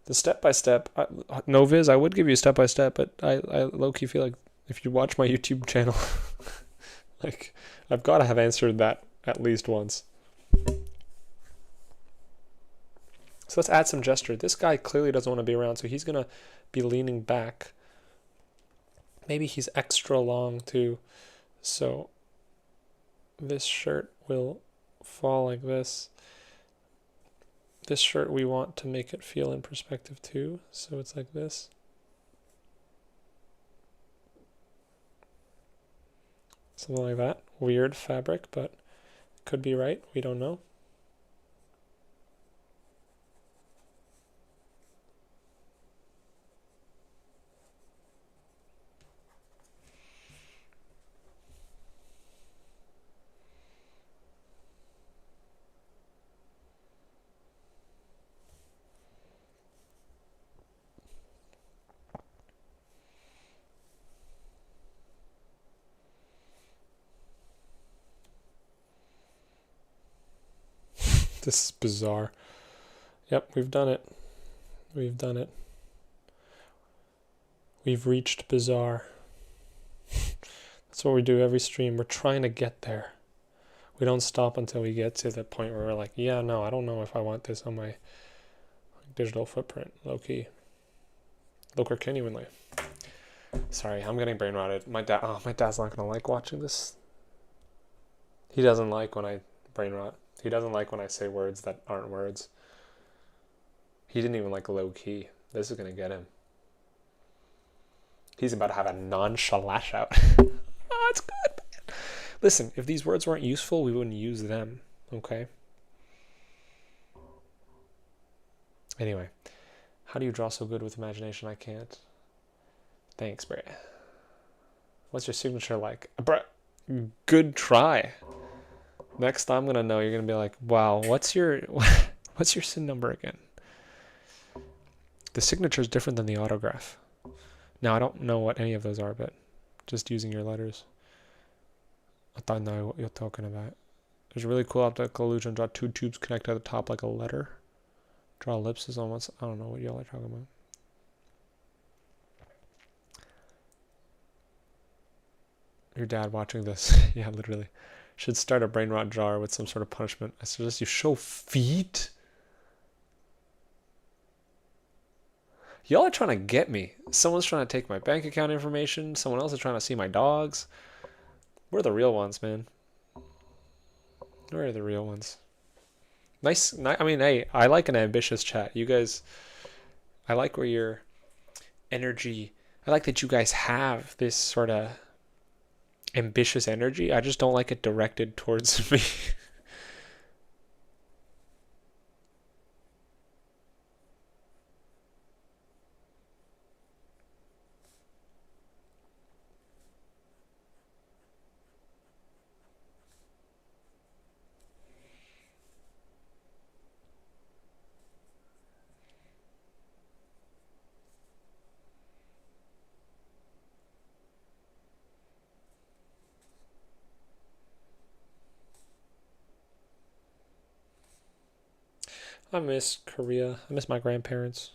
The step-by-step, no Viz, I would give you step-by-step, but I low-key feel like if you watch my YouTube channel, like, I've got to have answered that at least once. So let's add some gesture. This guy clearly doesn't want to be around, so he's going to be leaning back. Maybe he's extra long too. So this shirt will fall like this. This shirt we want to make it feel in perspective too. So it's like this. Something like that. Weird fabric, but could be right. We don't know. This is bizarre. Yep, we've done it. We've done it. We've reached bizarre. That's what we do every stream. We're trying to get there. We don't stop until we get to the point where we're like, yeah, no, I don't know if I want this on my digital footprint. Low key. Look genuinely. Sorry, I'm getting brain rotted. My dad's not gonna like watching this. He doesn't like when I brain rot. He doesn't like when I say words that aren't words. He didn't even like low key. This is gonna get him. He's about to have a non-shalash out. Oh, it's good, man. Listen, if these words weren't useful, we wouldn't use them. Okay? Anyway, how do you draw so good with imagination? I can't. Thanks, Bray. What's your signature like? Bruh, good try. Next I'm gonna know, you're gonna be like, wow, what's your SIN number again? The signature is different than the autograph. Now I don't know what any of those are, but just using your letters. I don't know what you're talking about. There's a really cool optical illusion. Draw two tubes connected at the top like a letter. Draw ellipses on one side. I don't know what y'all are talking about. Your dad watching this. Yeah, literally. Should start a brain rot jar with some sort of punishment. I suggest you show feet. Y'all are trying to get me. Someone's trying to take my bank account information. Someone else is trying to see my dogs. We're the real ones, man. We're the real ones. Nice. I mean, hey, I like an ambitious chat. You guys, I like where your energy, I like that you guys have this sort of ambitious energy. I just don't like it directed towards me. I miss Korea. I miss my grandparents.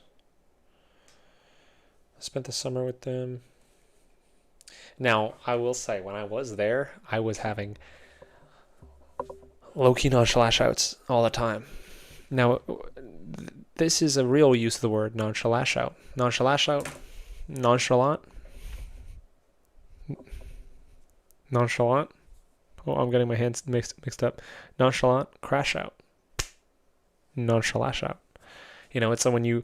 I spent the summer with them. Now, I will say, when I was there, I was having low-key non-slash outs all the time. Now, this is a real use of the word non-slash out. Non-slash out, nonchalant, nonchalant. Oh, I'm getting my hands mixed up. Nonchalant, crash out. Non-slash out. You know, it's when you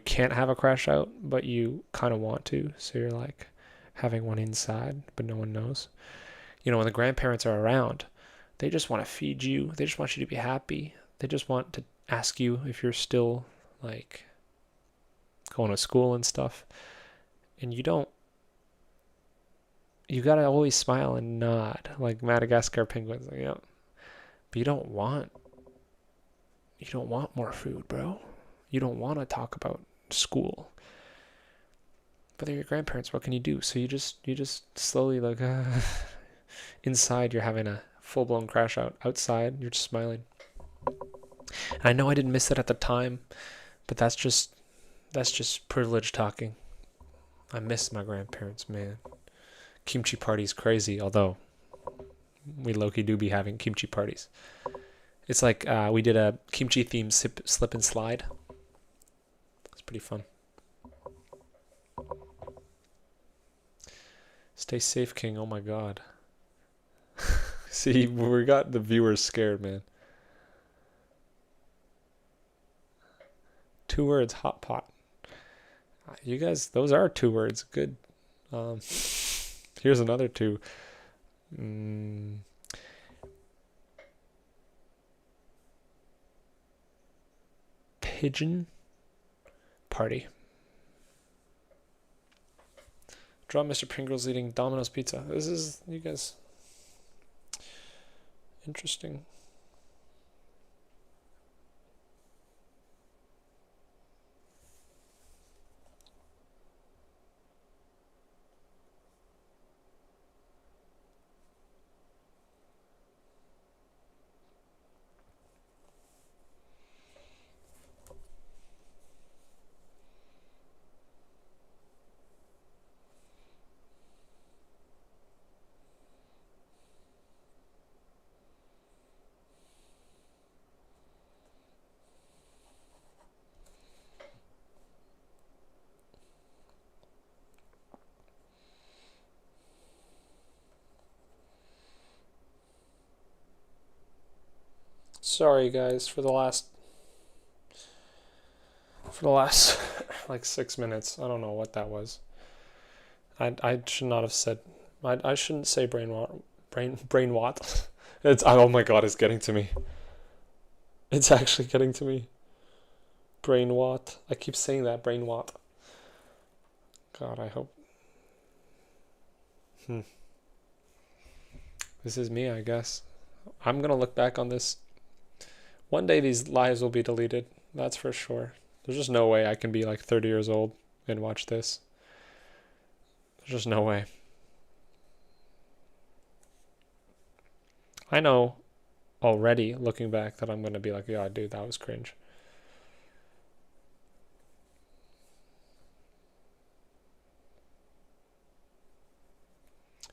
can't have a crash out, but you kind of want to. So you're like having one inside, but no one knows. You know, when the grandparents are around, they just want to feed you. They just want you to be happy. They just want to ask you if you're still like going to school and stuff. And you gotta always smile and nod like Madagascar penguins. Like, yeah. But you don't want more food, bro. You don't want to talk about school. But they're your grandparents. What can you do? So you just slowly like inside you're having a full-blown crash out. Outside you're just smiling. And I know I didn't miss it at the time, but that's just privilege talking. I miss my grandparents, man. Kimchi parties crazy, although we low-key do be having kimchi parties. It's like we did a kimchi themed slip and slide. It's pretty fun. Stay safe, King. Oh my god. See, we got the viewers scared, man. 2 words, hot pot. You guys, those are 2 words. Good. Here's another 2. Pigeon party. Draw Mr. Pringles eating Domino's pizza. This is, you guys, interesting. Sorry guys for the last like 6 minutes. I don't know what that was. I should not have said. I shouldn't say brain what. It's, oh my god, it's getting to me. It's actually getting to me. Brain what? I keep saying that, brain what. God, I hope. This is me, I guess. I'm gonna look back on this. One day these lives will be deleted. That's for sure. There's just no way I can be like 30 years old and watch this. There's just no way. I know already, looking back, that I'm gonna be like, yeah, dude, that was cringe.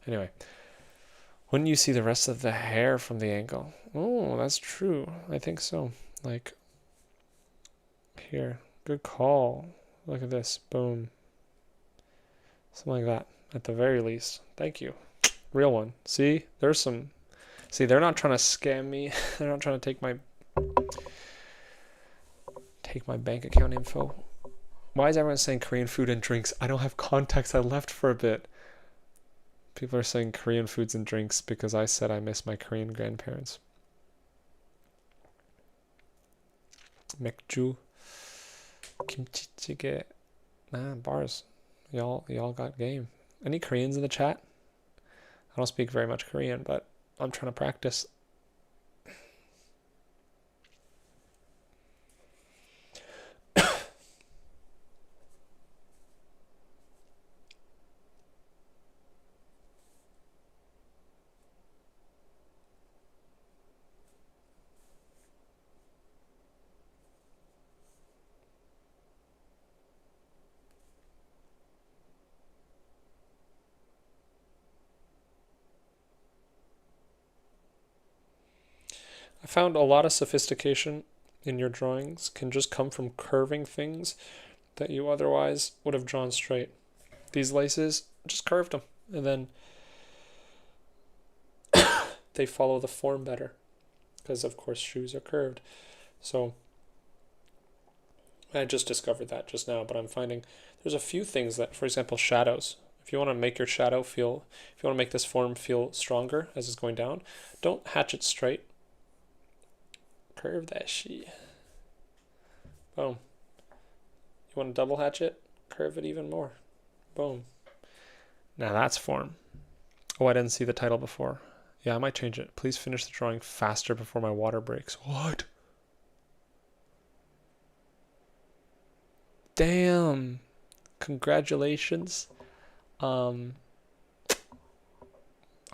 Anyway, wouldn't you see the rest of the hair from the angle? Oh, that's true. I think so. Like, here. Good call. Look at this. Boom. Something like that, at the very least. Thank you. Real one. See? There's some... See, they're not trying to scam me. They're not trying to take my bank account info. Why is everyone saying Korean food and drinks? I don't have context. I left for a bit. People are saying Korean foods and drinks because I said I miss my Korean grandparents. Mekju. Kimchi jjigae. Nah, bars. Y'all got game. Any Koreans in the chat? I don't speak very much Korean, but I'm trying to practice. I found a lot of sophistication in your drawings can just come from curving things that you otherwise would have drawn straight. These laces, just curved them, and then they follow the form better, because of course shoes are curved. So I just discovered that just now, but I'm finding there's a few things that, for example, shadows. If you want to make your shadow feel, if you want to make this form feel stronger as it's going down, don't hatch it straight. Curve that shit. Boom. You want to double hatch it? Curve it even more. Boom. Now that's form. Oh, I didn't see the title before. Yeah, I might change it. Please finish the drawing faster before my water breaks. What? Damn. Congratulations. I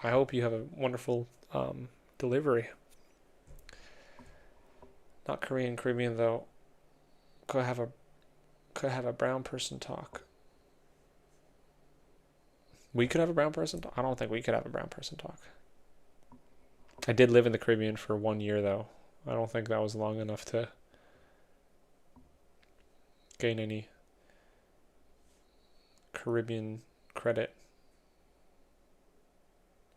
hope you have a wonderful delivery. Not Korean, Caribbean though. Could have a brown person talk. We could have a brown person talk? I don't think we could have a brown person talk. I did live in the Caribbean for 1 year though. I don't think that was long enough to gain any Caribbean credit.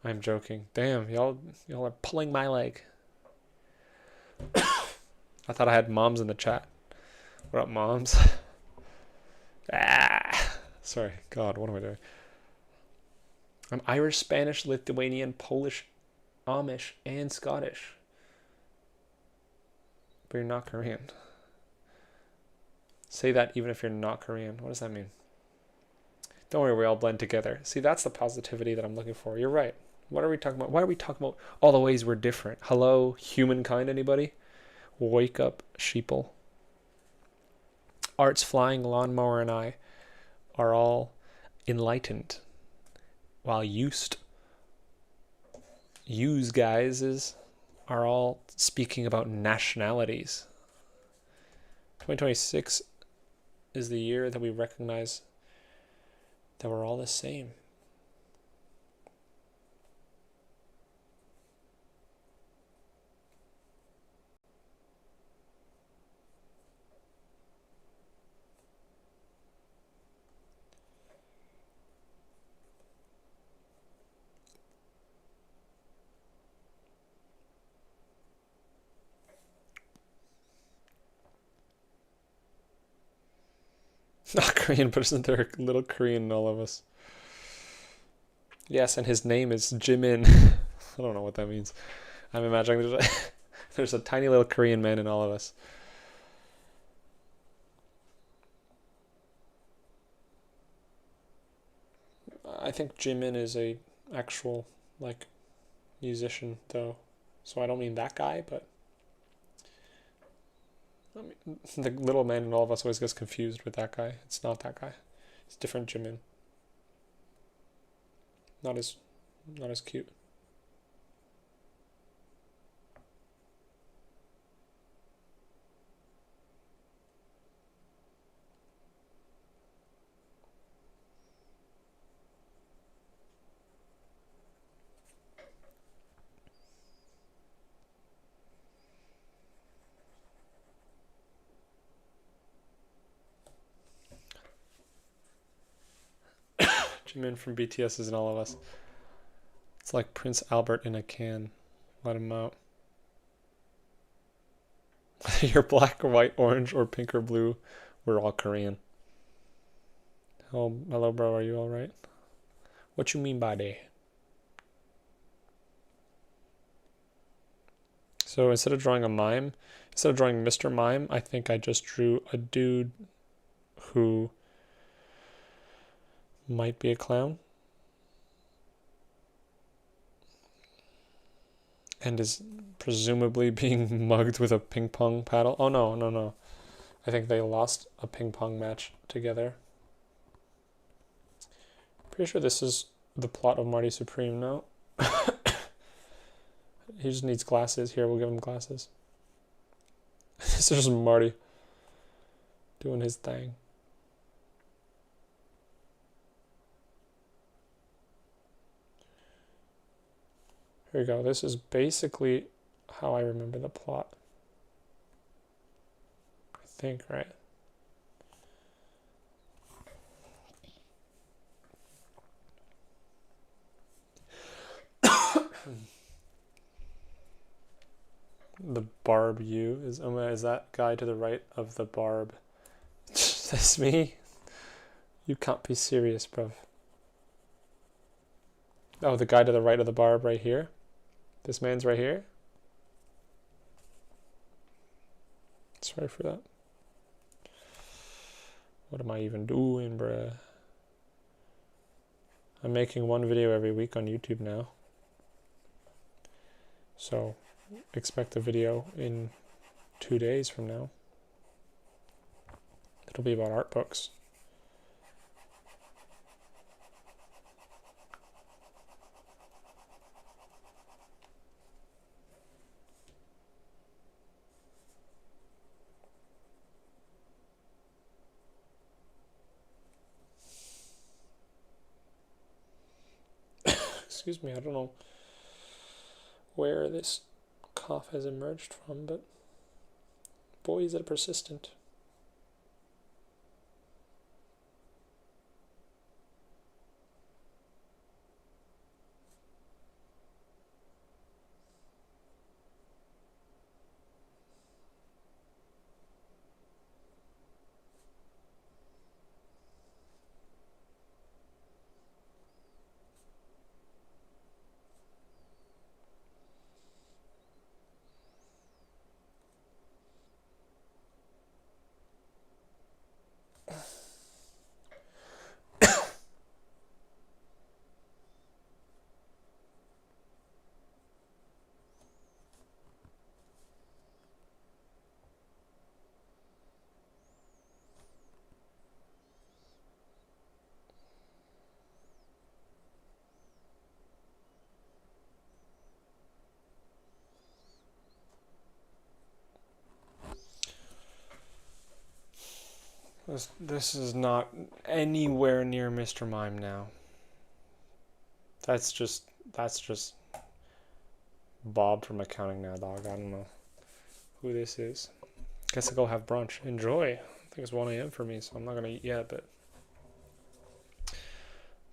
I'm joking. Damn, y'all are pulling my leg. I thought I had moms in the chat. What up, moms? Sorry. God, what am I doing? I'm Irish, Spanish, Lithuanian, Polish, Amish, and Scottish. But you're not Korean. Say that even if you're not Korean. What does that mean? Don't worry, we all blend together. See, that's the positivity that I'm looking for. You're right. What are we talking about? Why are we talking about all the ways we're different? Hello, humankind, anybody? Wake up, sheeple. Art's Flying, Lawnmower, and I are all enlightened, while use guys are all speaking about nationalities. 2026 is the year that we recognize that we're all the same. Not Korean, but isn't there a little Korean in all of us? Yes, and his name is Jimin. I don't know what that means. I'm imagining there's a tiny little Korean man in all of us. I think Jimin is a actual, like, musician, though. So I don't mean that guy, but I mean, the little man in all of us always gets confused with that guy. It's not that guy. It's different Jimin. Not as cute. Jimin from BTS is in all of us. It's like Prince Albert in a can. Let him out. You're black or white, orange or pink or blue. We're all Korean. Oh, hello, bro. Are you all right? What you mean by that? So instead of drawing a mime, instead of drawing Mr. Mime, I think I just drew a dude who might be a clown and is presumably being mugged with a ping pong paddle. Oh, no. I think they lost a ping pong match together. Pretty sure this is the plot of Marty Supreme now. He just needs glasses. Here, we'll give him glasses. This is just Marty doing his thing. Here we go. This is basically how I remember the plot. I think, right? The barb you is that guy to the right of the barb. That's me? You can't be serious, bruv. Oh, the guy to the right of the barb right here? This man's right here? Sorry for that. What am I even doing, bruh? I'm making one video every week on YouTube now. So expect a video in 2 days from now. It'll be about art books. Excuse me, I don't know where this cough has emerged from, but boy, is it persistent. This is not anywhere near Mr. Mime now. That's just Bob from accounting now, dog. I don't know who this is. Guess I'll go have brunch. Enjoy. I think it's 1 a.m. for me, so I'm not gonna eat yet, but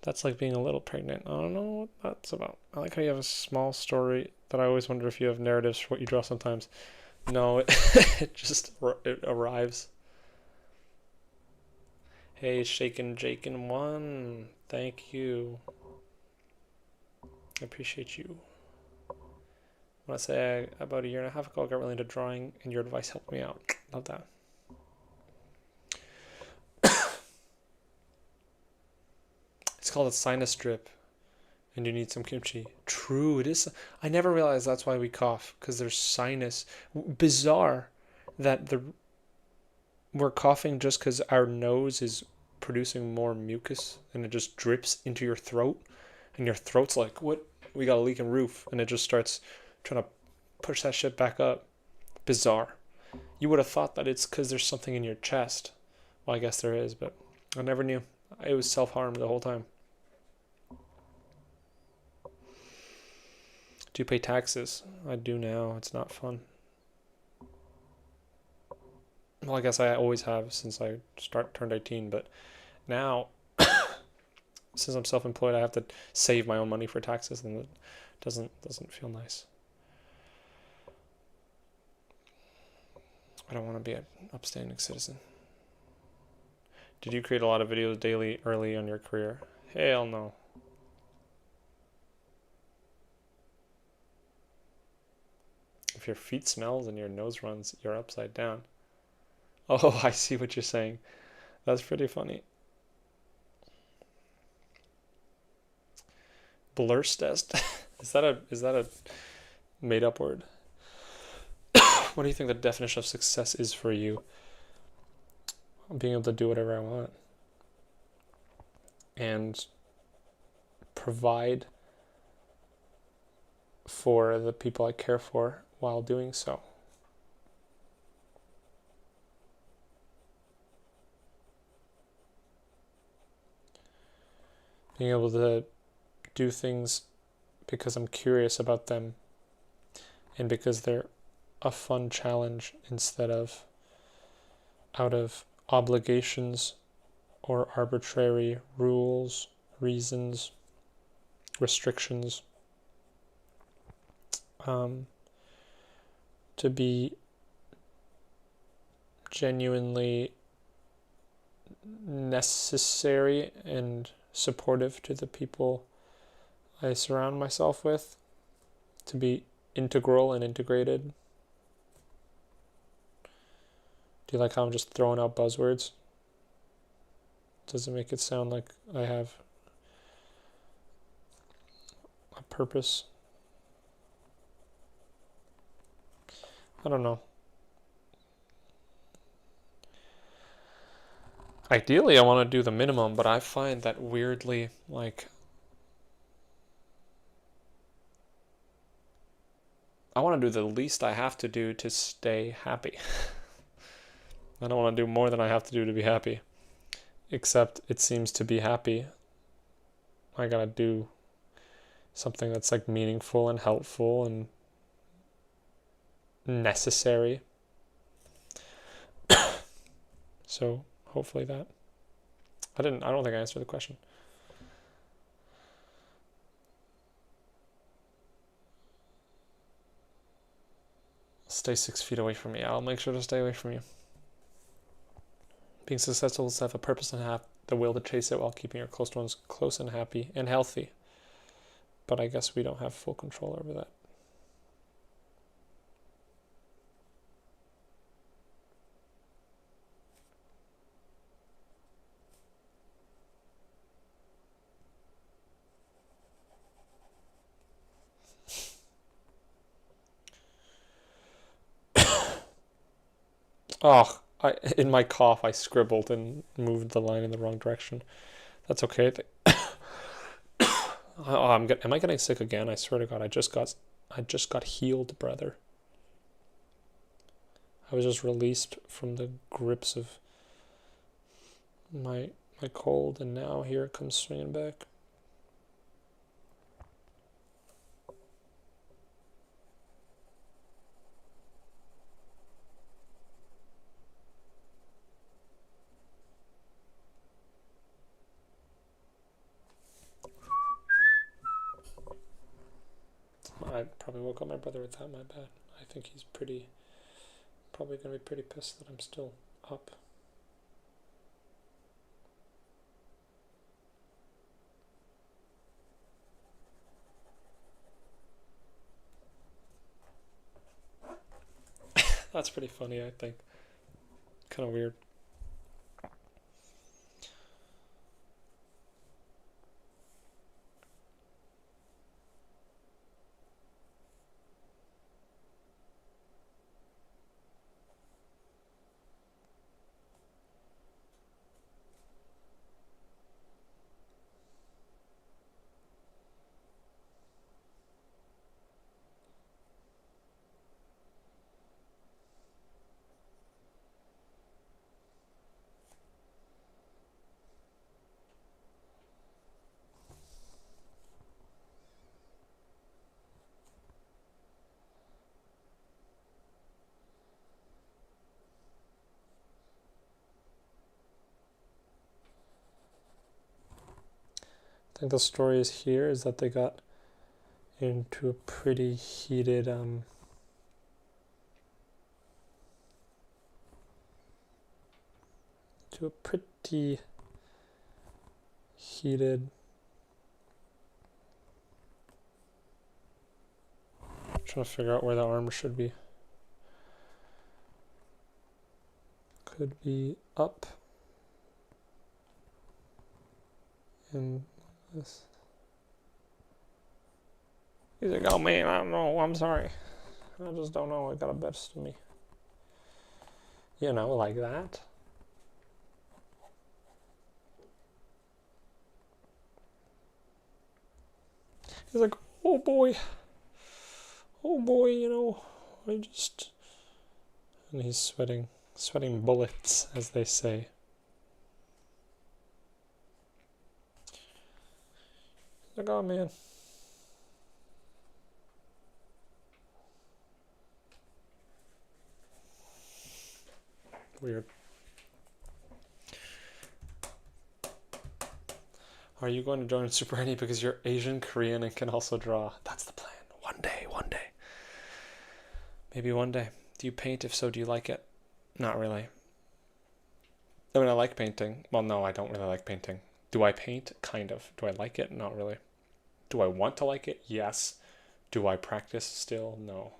that's like being a little pregnant. I don't know what that's about. I like how you have a small story that I always wonder if you have narratives for what you draw sometimes. No, it just arrives. Hey, Shaken Jaken 1. Thank you. I appreciate you. I want to say about a year and a half ago, I got really into drawing, and your advice helped me out. Love that. It's called a sinus drip, and you need some kimchi. True, it is. I never realized that's why we cough, because there's sinus. Bizarre that we're coughing just because our nose is producing more mucus, and it just drips into your throat, and your throat's like, what? We got a leaking roof, and it just starts trying to push that shit back up. Bizarre. You would have thought that it's because there's something in your chest. Well, I guess there is, but I never knew. It was self-harm the whole time. Do you pay taxes? I do now. It's not fun. Well, I guess I always have since I turned 18, but now, since I'm self-employed, I have to save my own money for taxes, and it doesn't feel nice. I don't want to be an upstanding citizen. Did you create a lot of videos daily early in your career? Hell no. If your feet smells and your nose runs, you're upside down. Oh, I see what you're saying. That's pretty funny. Blurstest? Is that a made up word? What do you think the definition of success is for you? Being able to do whatever I want and provide for the people I care for while doing so. Being able to do things because I'm curious about them and because they're a fun challenge instead of out of obligations or arbitrary rules, reasons, restrictions. To be genuinely necessary and supportive to the people I surround myself with, to be integral and integrated. Do you like how I'm just throwing out buzzwords? Does it make it sound like I have a purpose? I don't know. Ideally, I want to do the minimum, but I find that weirdly, like, I want to do the least I have to do to stay happy. I don't want to do more than I have to do to be happy. Except it seems to be happy. I gotta do something that's like meaningful and helpful and necessary. So hopefully that. I don't think I answered the question. Stay 6 feet away from me. I'll make sure to stay away from you. Being successful is to have a purpose and have the will to chase it while keeping your close ones close and happy and healthy. But I guess we don't have full control over that. Oh, in my cough, I scribbled and moved the line in the wrong direction. That's okay. Am I getting sick again? I swear to God, I just got healed, brother. I was just released from the grips of my cold, and now here it comes swinging back. I probably woke up my brother with that, my bad. I think he's probably going to be pretty pissed that I'm still up. That's pretty funny, I think. Kind of weird. I think the story is here is that they got into a pretty heated trying to figure out where the armor should be. Could be up in this. He's like, oh man, I don't know, I'm sorry. I just don't know, it got a best of me. You know, like that. He's like, oh boy, you know, I just... And he's sweating bullets, as they say. He's like, oh man. Weird. Are you going to join Super Any because you're Asian, Korean, and can also draw? That's the plan. One day. Maybe one day. Do you paint? If so, do you like it? Not really. I mean, I like painting. Well, no, I don't really like painting. Do I paint? Kind of. Do I like it? Not really. Do I want to like it? Yes. Do I practice still? No.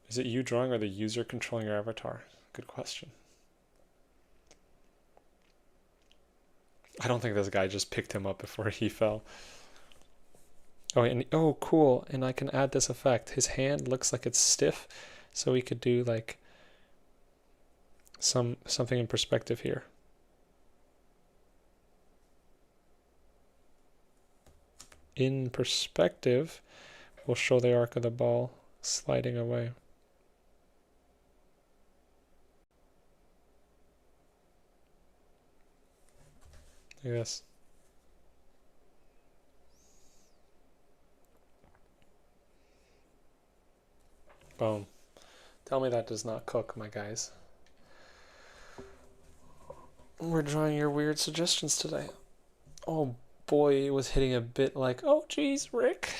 Is it you drawing or the user controlling your avatar? Good question. I don't think this guy just picked him up before he fell. Oh, and oh, cool. And I can add this effect. His hand looks like it's stiff, so we could do like something in perspective here. In perspective, we'll show the arc of the ball sliding away. Like this. Boom. Tell me that does not cook, my guys. We're drawing your weird suggestions today. Oh boy, it was hitting a bit like, oh geez, Rick.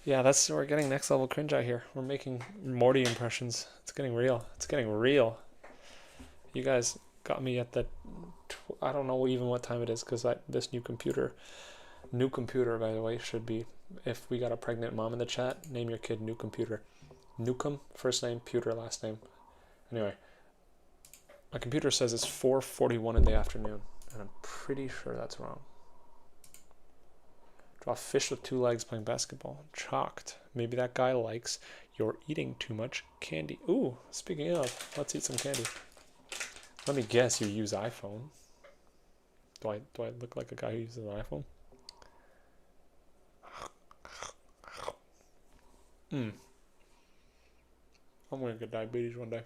Yeah, we're getting next level cringe out here. We're making Morty impressions. It's getting real. You guys got me at the, I don't know even what time it is, because this new computer by the way, should be, if we got a pregnant mom in the chat, name your kid New Computer. Newcomb, first name, Pewter, last name. Anyway, my computer says it's 4:41 in the afternoon, and I'm pretty sure that's wrong. Draw a fish with 2 legs playing basketball. Chalked. Maybe that guy likes you're eating too much candy. Ooh, speaking of, let's eat some candy. Let me guess, you use iPhone. Do I look like a guy who uses an iPhone? I'm gonna get diabetes one day.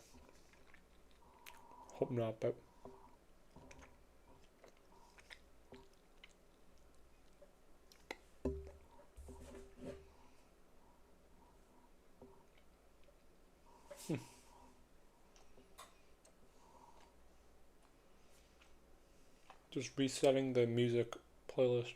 Hope not, but just resetting the music playlist.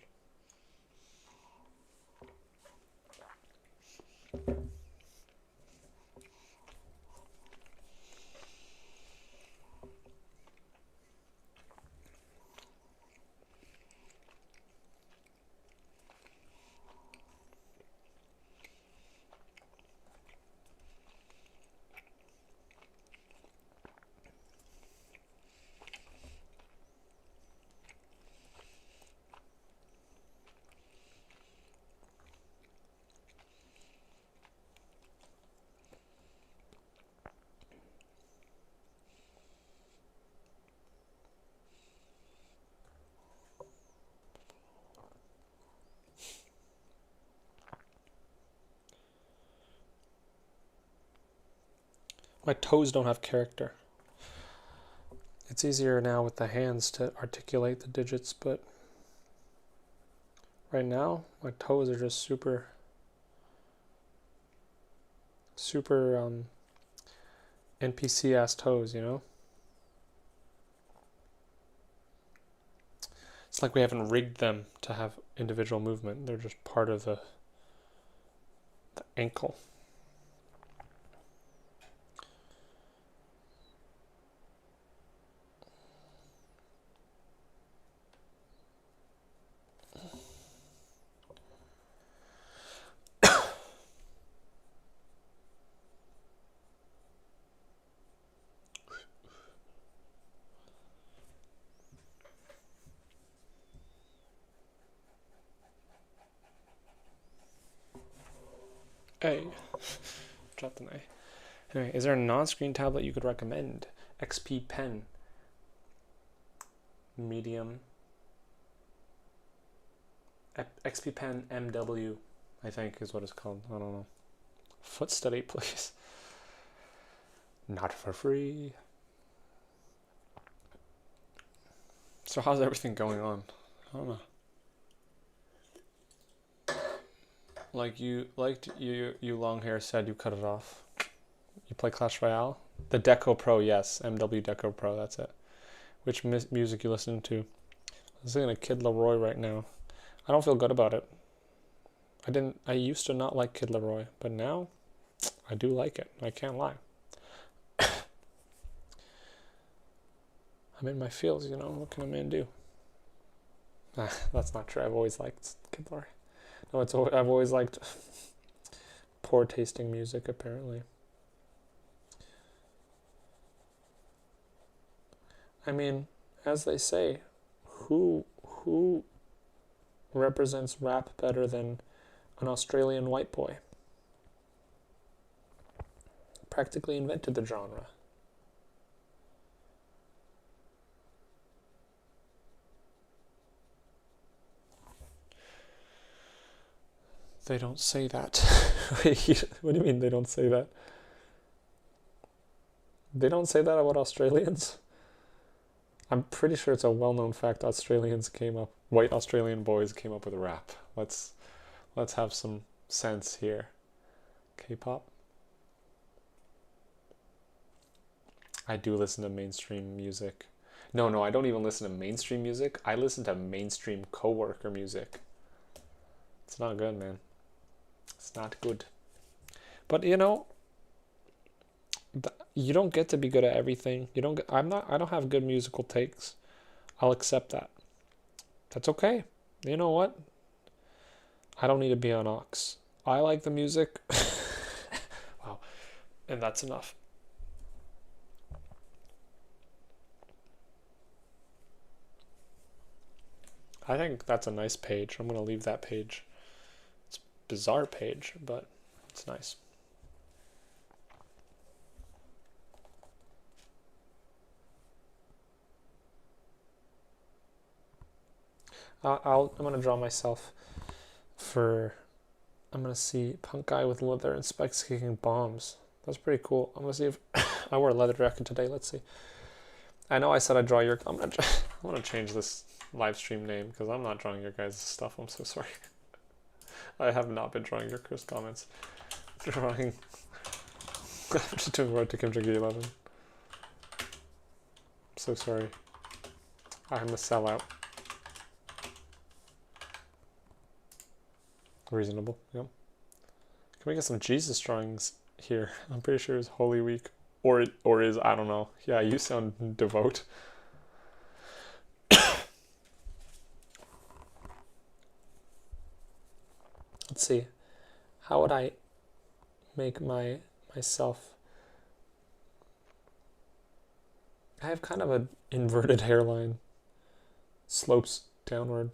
My toes don't have character. It's easier now with the hands to articulate the digits, but right now my toes are just super NPC ass toes, you know? It's like we haven't rigged them to have individual movement. They're just part of the ankle. A. Dropped an A. Anyway, is there a non-screen tablet you could recommend? XP Pen. Medium. XP Pen MW, I think is what it's called. I don't know. Foot study, please. Not for free. So how's everything going on? I don't know. You long hair said you cut it off. You play Clash Royale? The Deco Pro, yes. MW Deco Pro, that's it. Which music you listen to? I'm listening to Kid Laroi right now. I don't feel good about it. I used to not like Kid Laroi, but now I do like it. I can't lie. I'm in my feels, you know. What can a man do? That's not true. I've always liked Kid Laroi. No, I've always liked poor tasting music, apparently. I mean, as they say, who represents rap better than an Australian white boy? Practically invented the genre. They don't say that. What do you mean they don't say that? They don't say that about Australians? I'm pretty sure it's a well-known fact white Australian boys came up with rap. Let's have some sense here. K-pop? I do listen to mainstream music. No, I don't even listen to mainstream music. I listen to mainstream coworker music. It's not good, man. It's not good. But you know, you don't get to be good at everything. I don't have good musical takes. I'll accept that. That's okay. You know what? I don't need to be on aux. I like the music. Wow. And that's enough. I think that's a nice page. I'm going to leave that page. It's a bizarre page, but it's nice. I'm going to draw myself I'm going to see punk guy with leather and spikes kicking bombs. That's pretty cool. I'm going to see if I wore a leather jacket today. Let's see. I know I said I'd draw your... I'm going to change this live stream name because I'm not drawing your guys' stuff. I'm so sorry. I have not been drawing your Chris comments. I'm just doing Road to Kim Jung Gi 11. I'm so sorry. I'm a sellout. Reasonable, yep. Can we get some Jesus drawings here? I'm pretty sure it's Holy Week. Or is, I don't know. Yeah, you sound devout. Let's see. How would I make myself... I have kind of an inverted hairline. Slopes downward.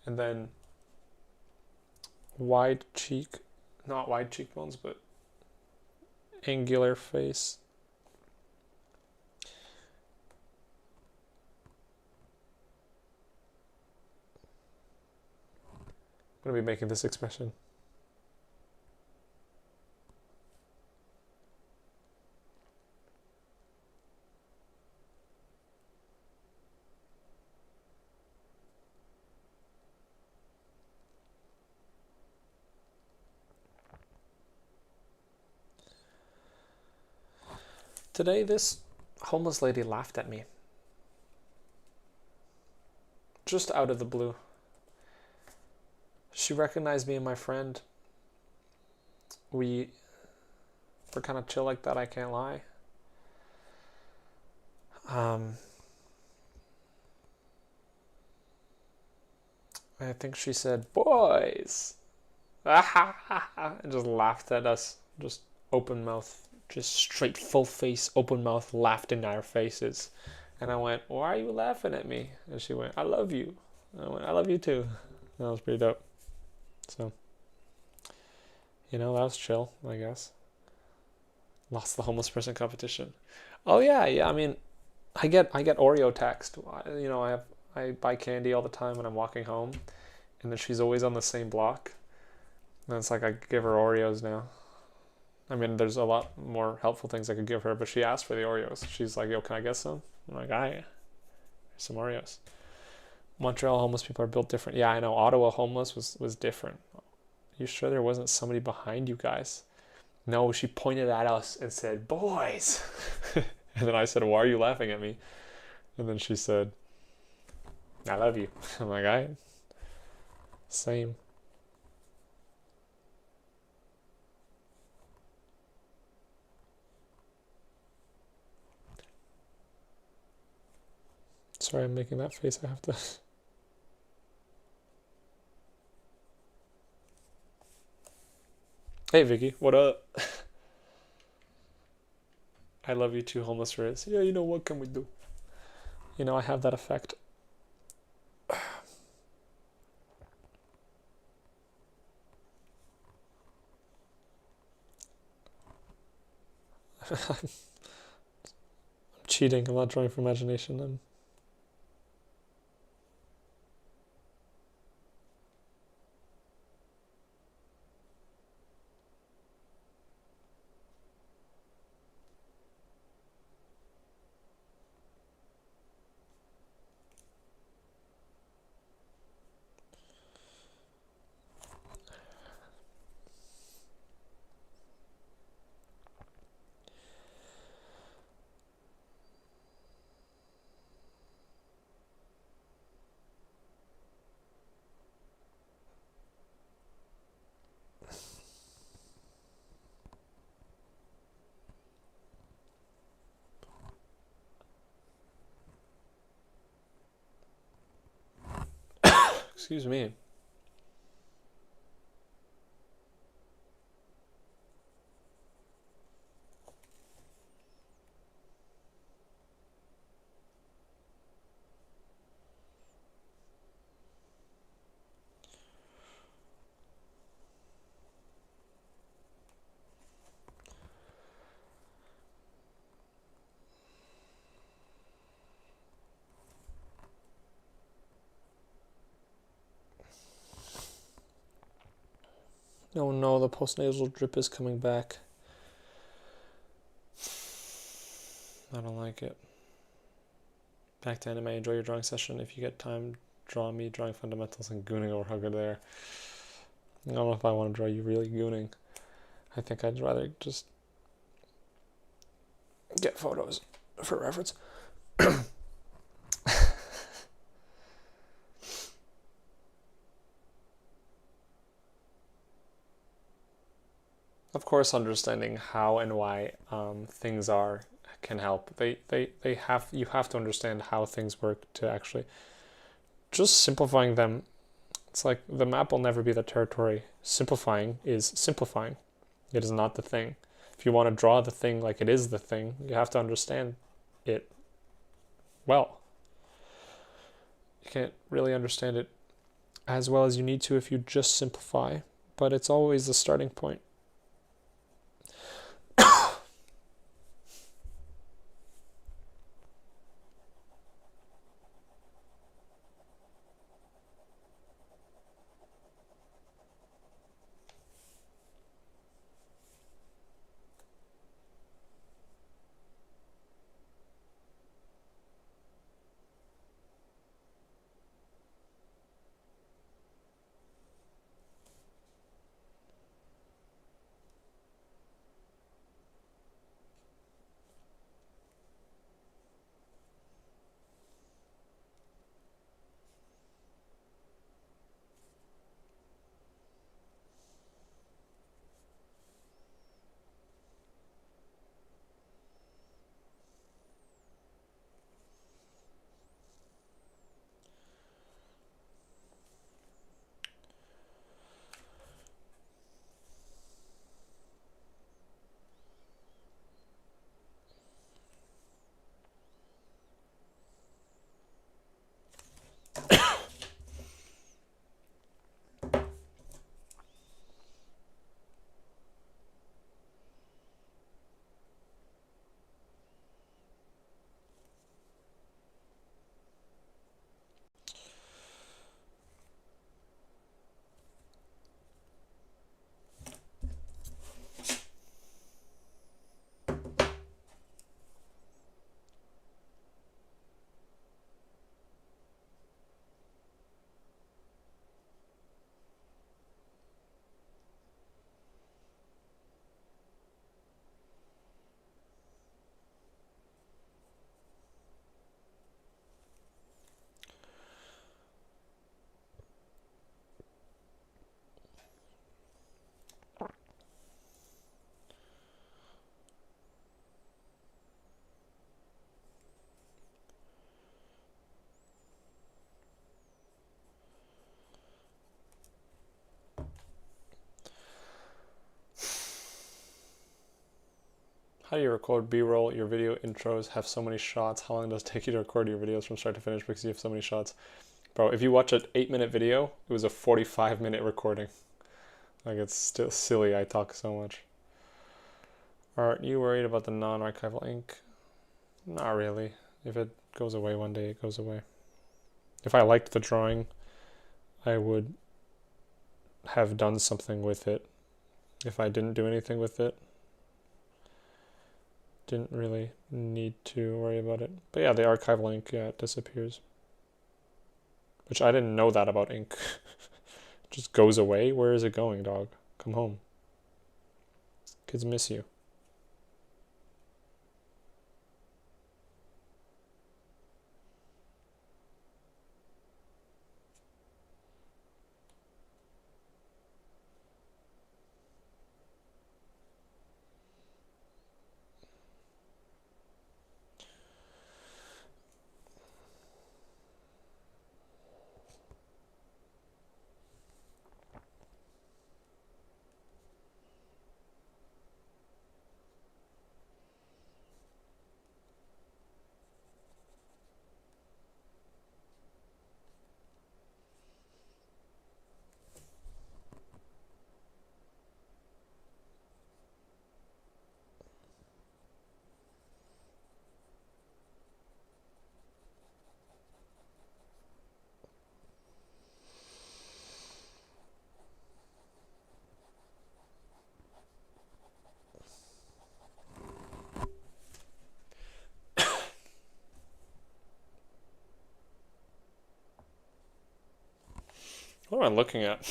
And then wide cheek, not wide cheekbones, but angular face. I'm going to be making this expression. Today, this homeless lady laughed at me. Just out of the blue. She recognized me and my friend. We're kind of chill like that, I can't lie. I think she said, "Boys!" and just laughed at us. Just open mouth, just straight full face, open mouth, laughed in our faces. And I went, "Why are you laughing at me?" And she went, "I love you." And I went, "I love you too." And that was pretty dope. So, that was chill, I guess. Lost the homeless person competition. Oh yeah. I mean, I get Oreo text. I buy candy all the time when I'm walking home, and then she's always on the same block. And it's like I give her Oreos now. I mean, there's a lot more helpful things I could give her, but she asked for the Oreos. She's like, "Yo, can I get some?" I'm like, "Aye, here's some Oreos." Montreal homeless people are built different. Yeah, I know. Ottawa homeless was different. You sure there wasn't somebody behind you guys? No, she pointed at us and said, "Boys." And then I said, "Why are you laughing at me?" And then she said, "I love you." I'm like, "Aye, same." Sorry, I'm making that face. I have to. Hey, Vicky, what up? I love you too, homeless Riz. Yeah, what can we do? I have that effect. I'm cheating. I'm not drawing from imagination. Excuse me. Oh no, the postnasal drip is coming back. I don't like it. Back to anime. Enjoy your drawing session. If you get time, draw me drawing fundamentals and gooning over how good they are. I don't know if I want to draw you really gooning. I think I'd rather just get photos for reference. Of course, understanding how and why things are can help. You have to understand how things work to actually just simplifying them. It's like the map will never be the territory. Simplifying is simplifying. It is not the thing. If you want to draw the thing like it is the thing, you have to understand it well. You can't really understand it as well as you need to if you just simplify, but it's always the starting point. How do you record B-roll? Your video intros have so many shots. How long does it take you to record your videos from start to finish because you have so many shots? Bro, if you watch an 8-minute video, it was a 45-minute recording. Like, it's still silly I talk so much. Aren't you worried about the non-archival ink? Not really. If it goes away one day, it goes away. If I liked the drawing, I would have done something with it. If I didn't do anything with it, didn't really need to worry about it. But yeah, the archival ink, yeah, it disappears. Which I didn't know that about ink. It just goes away? Where is it going, dog? Come home. Kids miss you. What am I looking at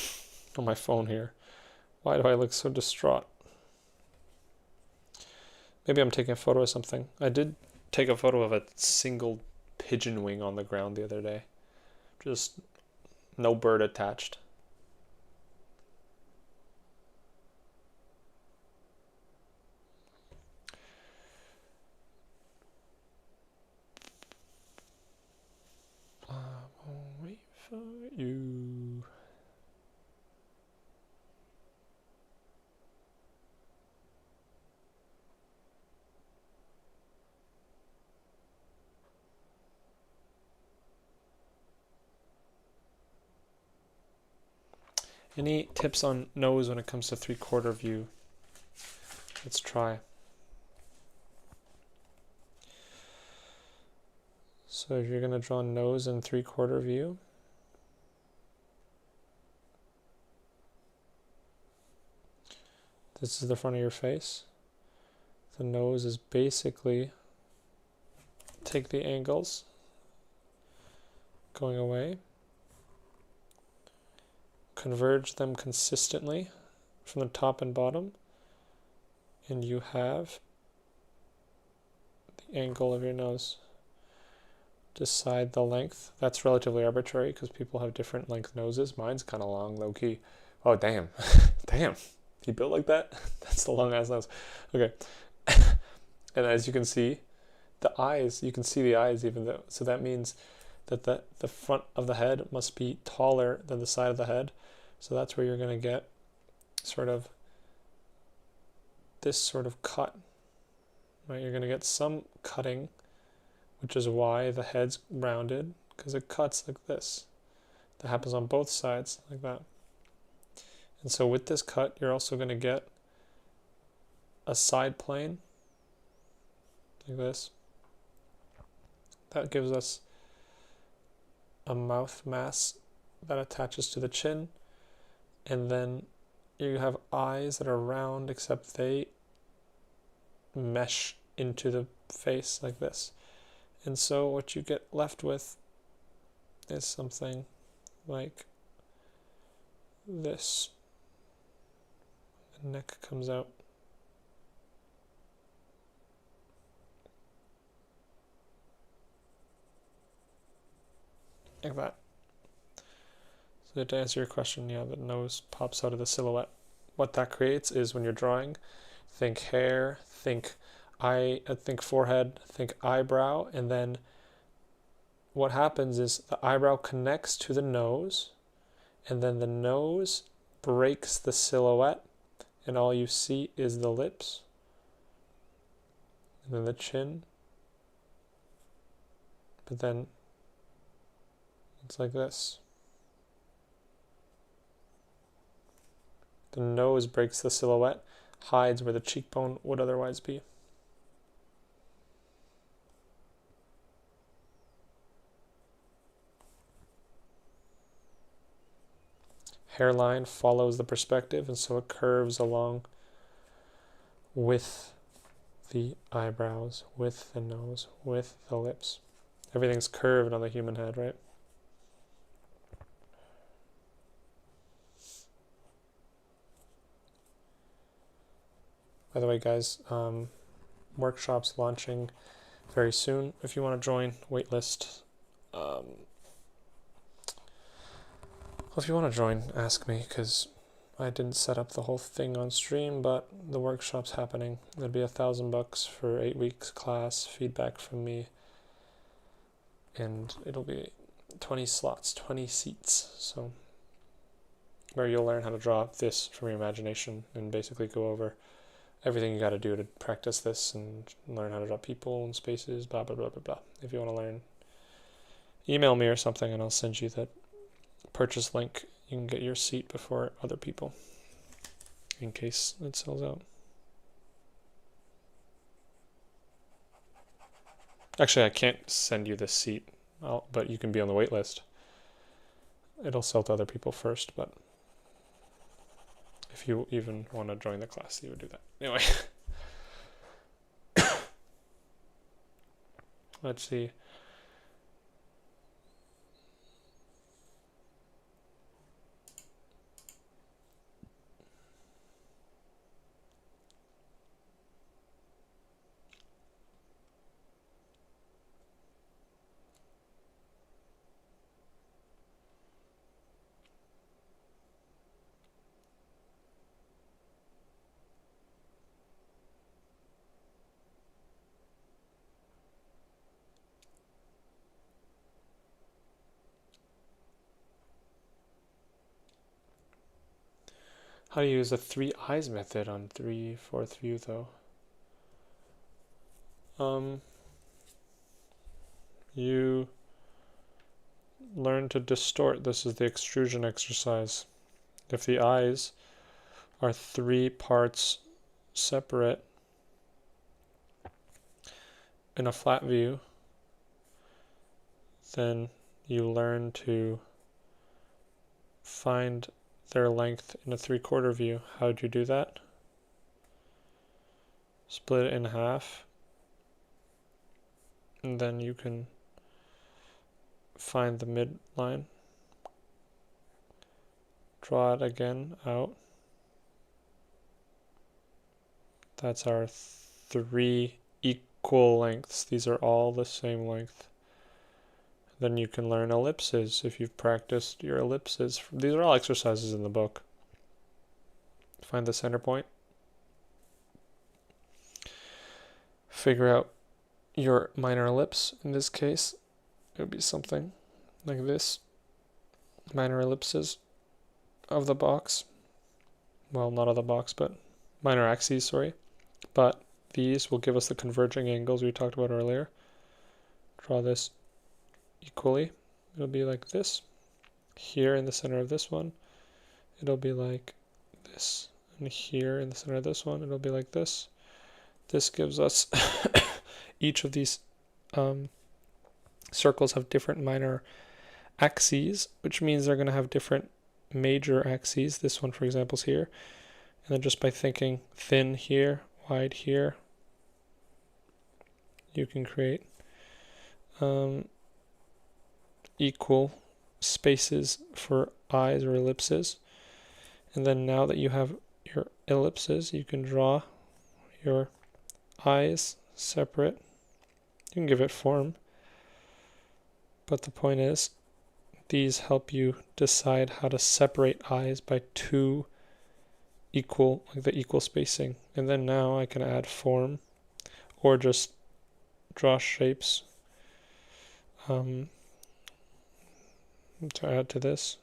on my phone here? Why do I look so distraught? Maybe I'm taking a photo of something. I did take a photo of a single pigeon wing on the ground the other day. Just no bird attached. I'll wait for you. Any tips on nose when it comes to 3/4 view? Let's try. So if you're going to draw nose in 3/4 view, this is the front of your face. The nose is basically, take the angles going away, converge them consistently from the top and bottom, and you have the angle of your nose. Decide the length. That's relatively arbitrary because people have different length noses. Mine's kind of long, low key. Oh, damn. Damn. He built like that? That's the long ass nose. Okay. And as you can see, the eyes, you can see the eyes even though. So that means that the front of the head must be taller than the side of the head. So that's where you're going to get sort of this sort of cut. Right? You're going to get some cutting, which is why the head's rounded. because it cuts like this. That happens on both sides like that. And so with this cut, you're also going to get a side plane like this. That gives us a mouth mass that attaches to the chin. And then you have eyes that are round, except they mesh into the face like this. And so what you get left with is something like this. The neck comes out. Like that. So to answer your question, yeah, the nose pops out of the silhouette. What that creates is when you're drawing, think hair, think eye, think forehead, think eyebrow, and then what happens is the eyebrow connects to the nose, and then the nose breaks the silhouette, and all you see is the lips, and then the chin, but then it's like this. The nose breaks the silhouette, hides where the cheekbone would otherwise be. Hairline follows the perspective, and so it curves along with the eyebrows, with the nose, with the lips. Everything's curved on the human head, right? By the way, guys, workshops launching very soon. If you want to join, waitlist. Well, if you want to join, ask me, because I didn't set up the whole thing on stream, but the workshop's happening. It'd be $1,000 for 8 weeks class, feedback from me, and it'll be 20 slots, 20 seats. So where you'll learn how to draw this from your imagination and basically go over everything you got to do to practice this and learn how to draw people and spaces, blah, blah, blah, blah, blah. If you want to learn, email me or something and I'll send you that purchase link. You can get your seat before other people in case it sells out. Actually, I can't send you this seat, but you can be on the wait list. It'll sell to other people first, but if you even want to join the class, you would do that. Anyway, let's see. How to use the 3 eyes method on 3/4 view though. You learn to distort. This is the extrusion exercise. If the eyes are 3 parts separate in a flat view, then you learn to find their length in a 3/4 view. How do you do that? Split it in half, and then you can find the midline. Draw it again out. That's our 3 equal lengths. These are all the same length. Then you can learn ellipses if you've practiced your ellipses. These are all exercises in the book. Find the center point. Figure out your minor ellipse. In this case, it would be something like this. Minor ellipses of the box. Well, not of the box, but minor axes, sorry. But these will give us the converging angles we talked about earlier. Draw this equally. it'll be like this. Here in the center of this one, it'll be like this. And here in the center of this one, it'll be like this. This gives us each of these circles have different minor axes, which means they're going to have different major axes. This one, for example, is here. And then just by thinking thin here, wide here, you can create equal spaces for eyes or ellipses. And then now that you have your ellipses, you can draw your eyes separate. You can give it form, but the point is these help you decide how to separate eyes by two equal, like the equal spacing. And then now I can add form or just draw shapes to add to this.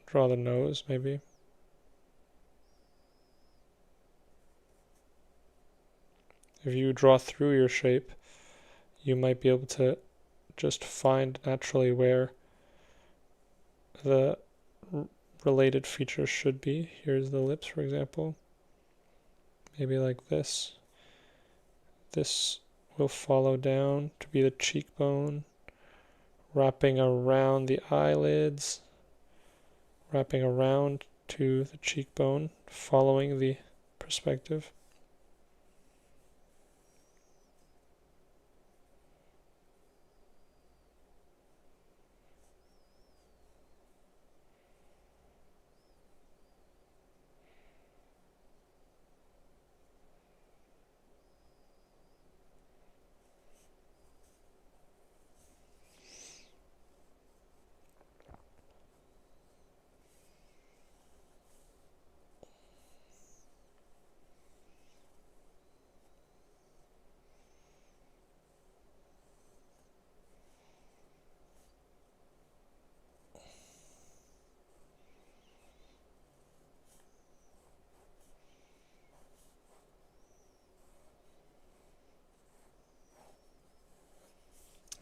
Draw the nose maybe. If you draw through your shape, you might be able to just find naturally where the related features should be. Here's the lips, for example. Maybe like this. This will follow down to be the cheekbone, wrapping around the eyelids, wrapping around to the cheekbone, following the perspective.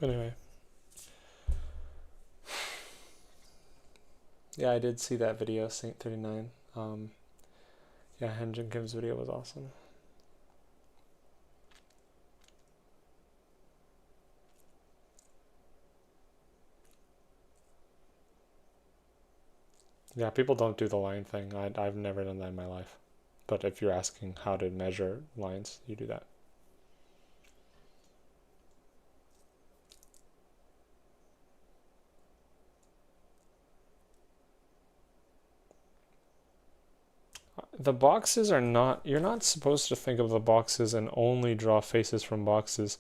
Anyway. Yeah, I did see that video, Saint 39. Yeah, Kim Jung's video was awesome. Yeah, people don't do the line thing. I've never done that in my life. But if you're asking how to measure lines, you do that. The boxes are not, you're not supposed to think of the boxes and only draw faces from boxes.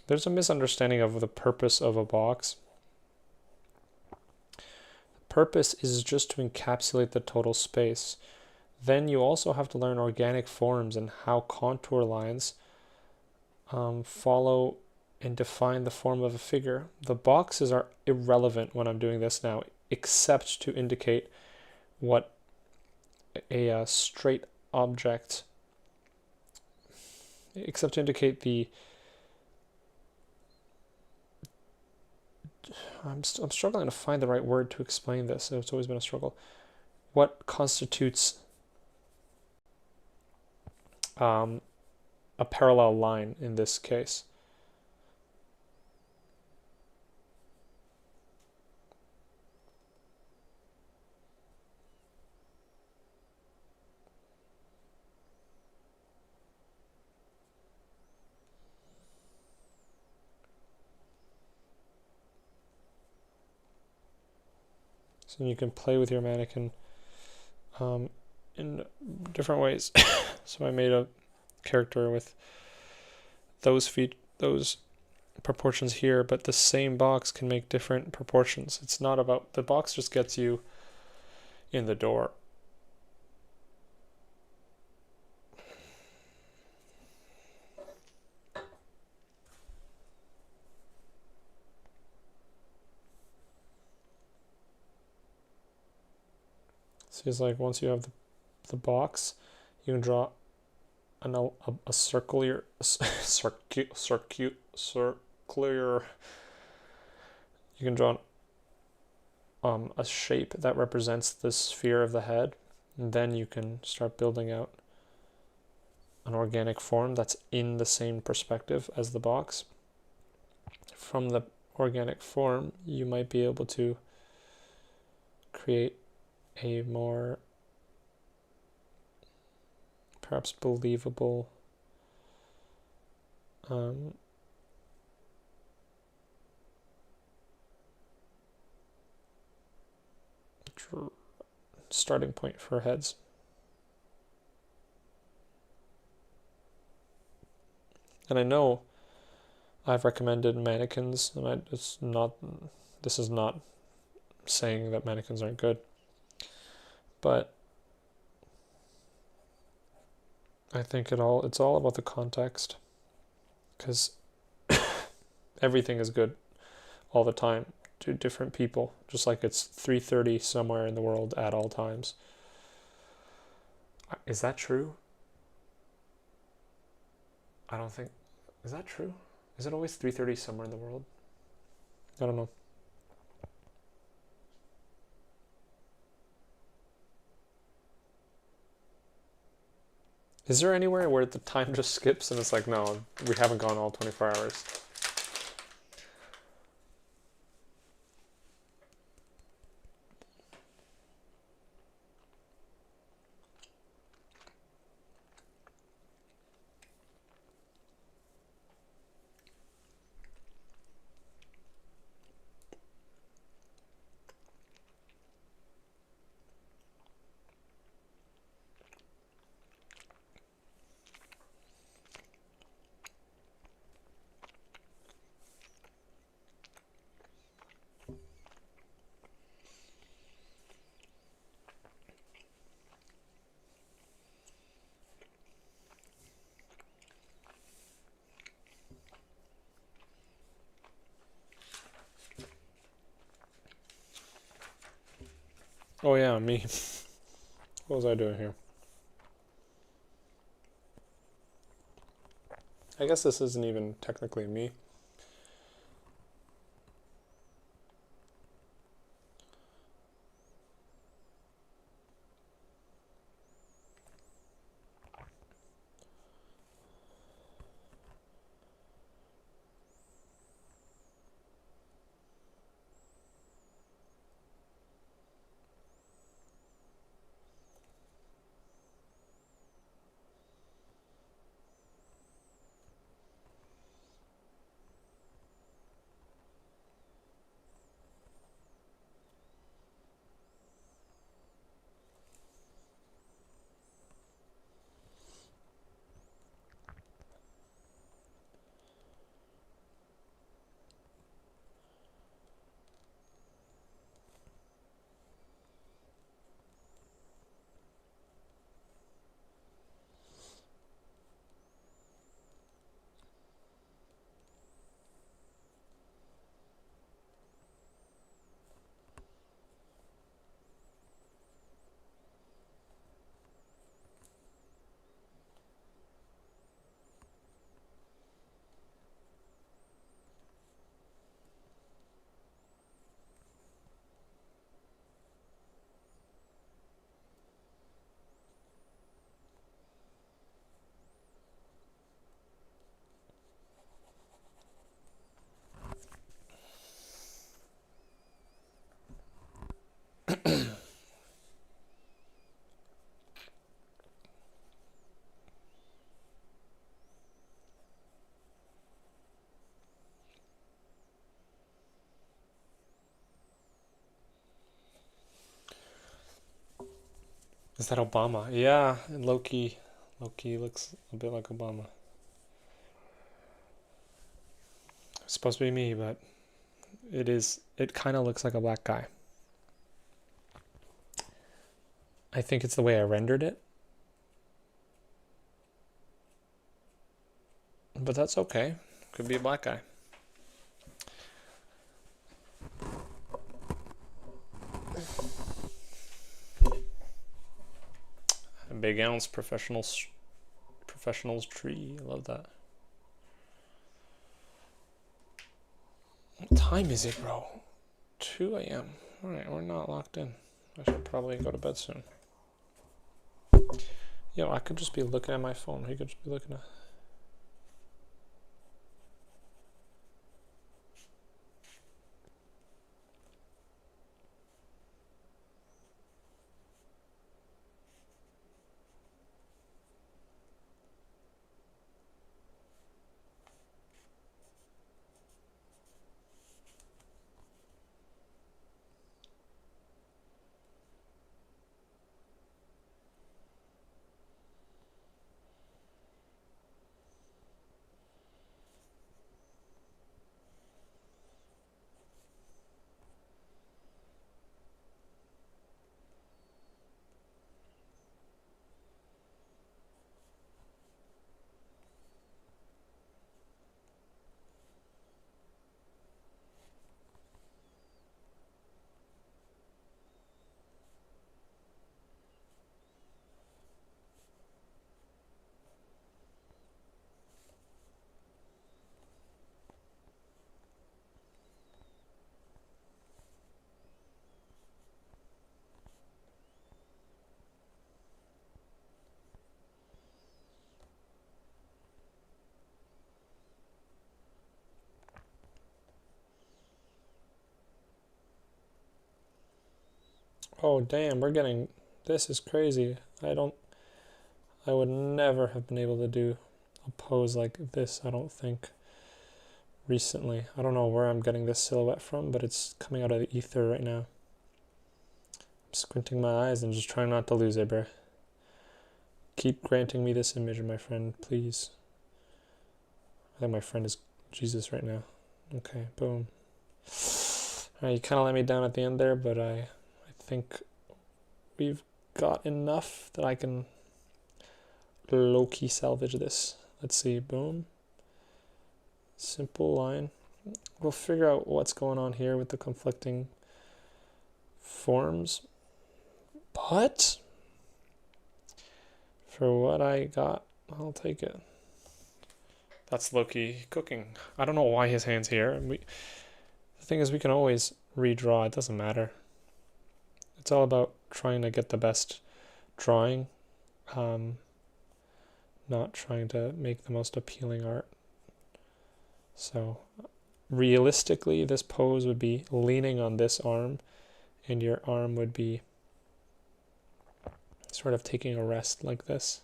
There's a misunderstanding of the purpose of a box. The purpose is just to encapsulate the total space. Then you also have to learn organic forms and how contour lines follow and define the form of a figure. The boxes are irrelevant when I'm doing this now, except to indicate what a straight object, except to indicate the, I'm struggling to find the right word to explain this. It's always been a struggle. What constitutes a parallel line in this case? So you can play with your mannequin in different ways. So I made a character with those proportions here, but the same box can make different proportions. It's not about, the box just gets you in the door. So it's like once you have the box, you can draw a circular, you can draw a shape that represents the sphere of the head, and then you can start building out an organic form that's in the same perspective as the box. From the organic form, you might be able to create a more perhaps believable starting point for heads. And I know I've recommended mannequins, and this is not saying that mannequins aren't good, but I think it's all about the context, because everything is good all the time to different people, just like it's 3:30 somewhere in the world at all times. Is that true? I don't think, is that true? Is it always 3:30 somewhere in the world? I don't know. Is there anywhere where the time just skips and it's like, no, we haven't gone all 24 hours? Oh yeah, me. What was I doing here? I guess this isn't even technically me. Is that Obama? Yeah, and Loki looks a bit like Obama. It's supposed to be me, but it kind of looks like a black guy. I think it's the way I rendered it. But that's okay. Could be a black guy. A big ounce professionals tree. I love that. What time is it, bro? 2 a.m. Alright, we're not locked in. I should probably go to bed soon. Yo, I could just be looking at my phone. He could just be looking at... Oh, damn, we're getting... This is crazy. I would never have been able to do a pose like this, I don't think, recently. I don't know where I'm getting this silhouette from, but it's coming out of the ether right now. I'm squinting my eyes and just trying not to lose it, bro. Keep granting me this image, my friend, please. I think my friend is Jesus right now. Okay, boom. Alright, you kind of let me down at the end there, but I think we've got enough that I can low-key salvage this. Let's see, boom. Simple line. We'll figure out what's going on here with the conflicting forms. But for what I got, I'll take it. That's low-key cooking. I don't know why his hand's here. The thing is, we can always redraw. It doesn't matter. It's all about trying to get the best drawing, not trying to make the most appealing art. So realistically, this pose would be leaning on this arm, and your arm would be sort of taking a rest like this.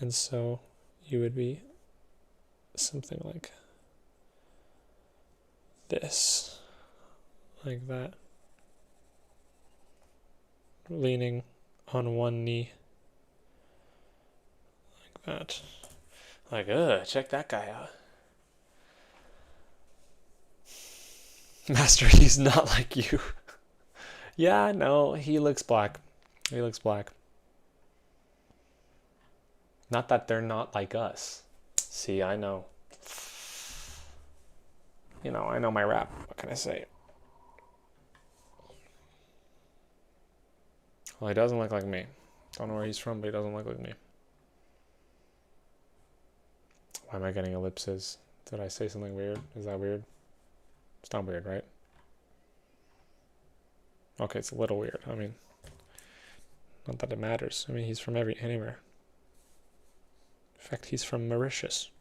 And so you would be something like this, like that. Leaning on one knee, like that. Like, check that guy out. Master, he's not like you. Yeah, no, he looks black. He looks black. Not that they're not like us. See, I know. You know, I know my rap. What can I say? Well, he doesn't look like me. Don't know where he's from, but he doesn't look like me. Why am I getting ellipses? Did I say something weird? Is that weird? It's not weird, right? Okay, it's a little weird. I mean, not that it matters. I mean, he's from anywhere. In fact, he's from Mauritius.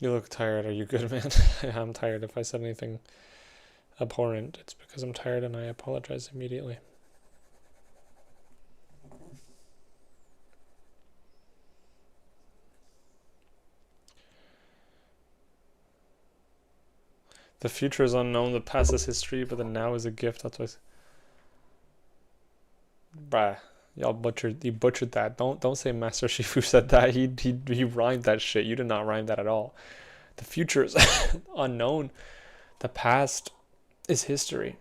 You look tired. Are you good, man? I'm tired. If I said anything abhorrent, it's because I'm tired and I apologize immediately. The future is unknown, the past is history, but the now is a gift. That's what bruh, you butchered that. Don't say Master Shifu said that. He rhymed that shit. You did not rhyme that at all. The future is unknown. The past is history.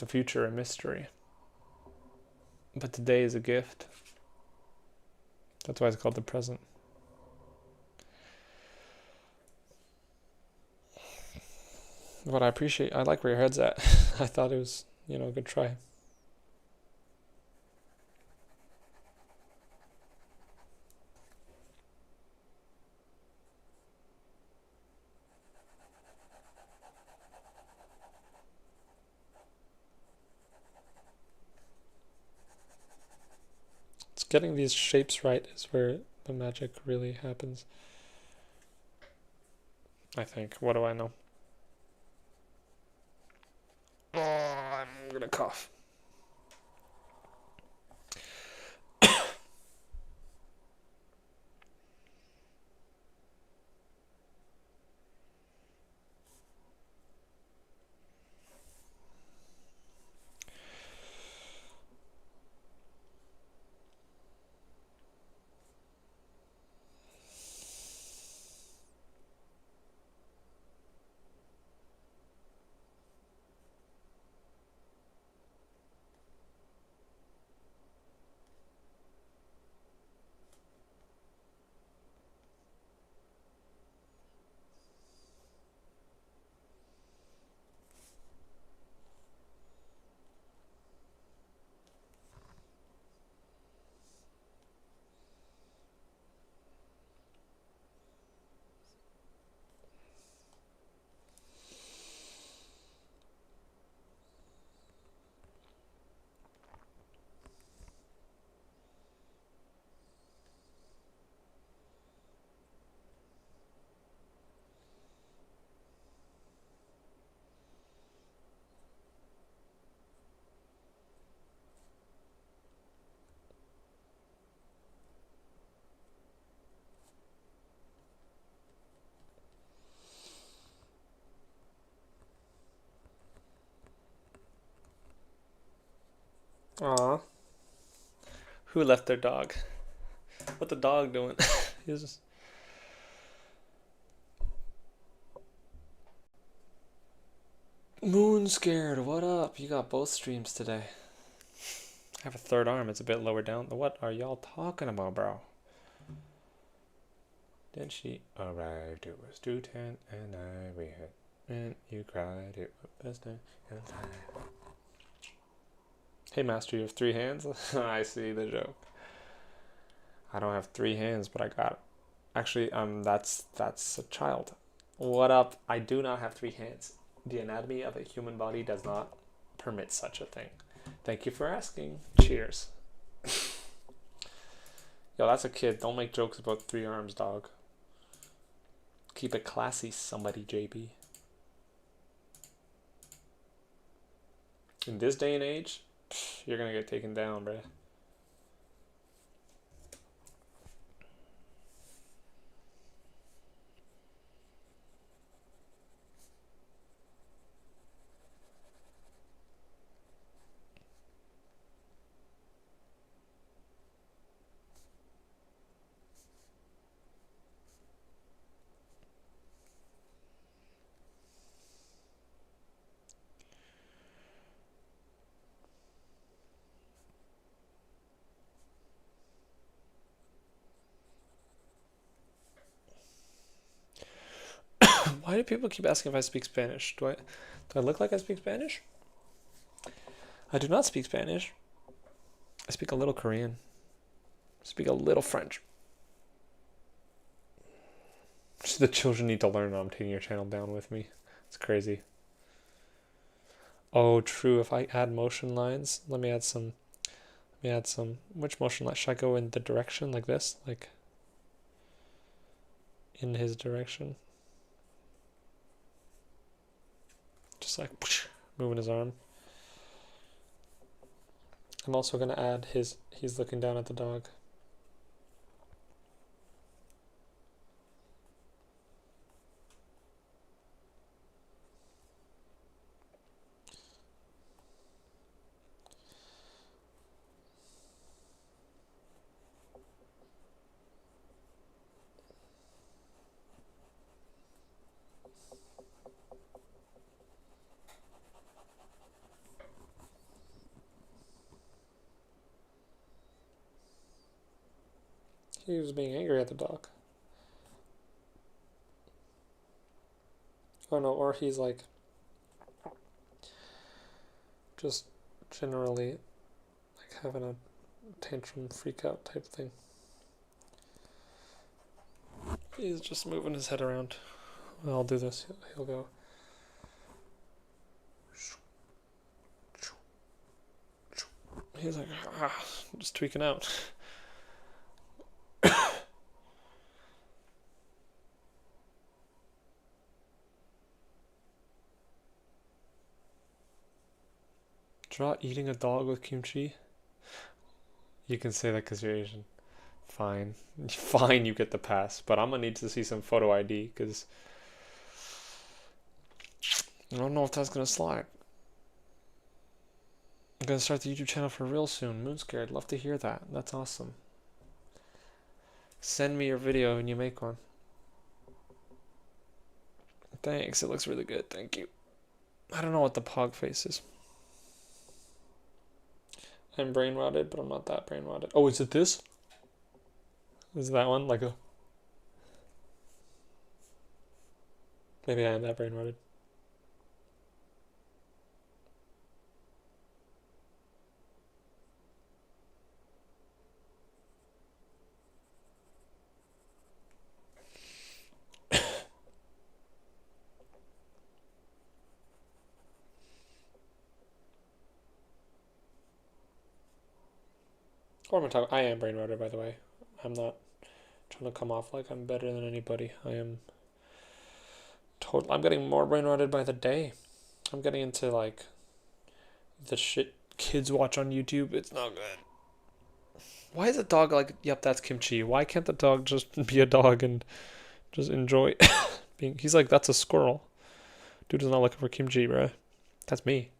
the future a mystery. But today is a gift. That's why it's called the present. But I like where your head's at. I thought it was, a good try. It's getting these shapes right is where the magic really happens. I think. What do I know? Oh, I'm gonna cough. Aw. Who left their dog? What the dog doing? He's just... Moon scared, what up? You got both streams today. I have a third arm, it's a bit lower down. What are y'all talking about, bro? Then she arrived, it was 2:10 and we hit. And you cried, it was best day and time. Hey master, you have 3 hands? I see the joke. I don't have 3 hands, but I got it. Actually, that's a child. What up? I do not have 3 hands. The anatomy of a human body does not permit such a thing. Thank you for asking. Cheers. Yo, that's a kid. Don't make jokes about 3 arms, dog. Keep it classy, somebody, JB. In this day and age, you're gonna get taken down, bruh. Why do people keep asking if I speak Spanish? Do I look like I speak Spanish? I do not speak Spanish. I speak a little Korean. I speak a little French. Just the children need to learn that I'm taking your channel down with me. It's crazy. Oh, true. If I add motion lines, let me add some. Which motion line? Should I go in the direction like this? Like in his direction? Just like moving his arm. I'm also going to add he's looking down at the dog. He was being angry at the dog. Oh no, or he's like just generally like having a tantrum freak out type thing. He's just moving his head around. I'll do this. He'll go. He's like, just tweaking out. Draw eating a dog with kimchi. You can say that because you're Asian. Fine. Fine, you get the pass. But I'm going to need to see some photo ID because I don't know if that's going to slide. I'm going to start the YouTube channel for real soon. Moonscared, love to hear that. That's awesome. Send me your video when you make one. Thanks, it looks really good. Thank you. I don't know what the pog face is. I'm brain rotted, but I'm not that brain rotted. Oh, is it this? Is that one like a... Maybe I am that brain rotted. Or I'm gonna talk. I am brain rotted, by the way. I'm not trying to come off like I'm better than anybody. I am total. I'm getting more brain rotted by the day. I'm getting into like the shit kids watch on YouTube. It's not good. Why is a dog like? Yep, that's kimchi. Why can't the dog just be a dog and just enjoy being? He's like, that's a squirrel. Dude is not looking for kimchi, bro. That's me.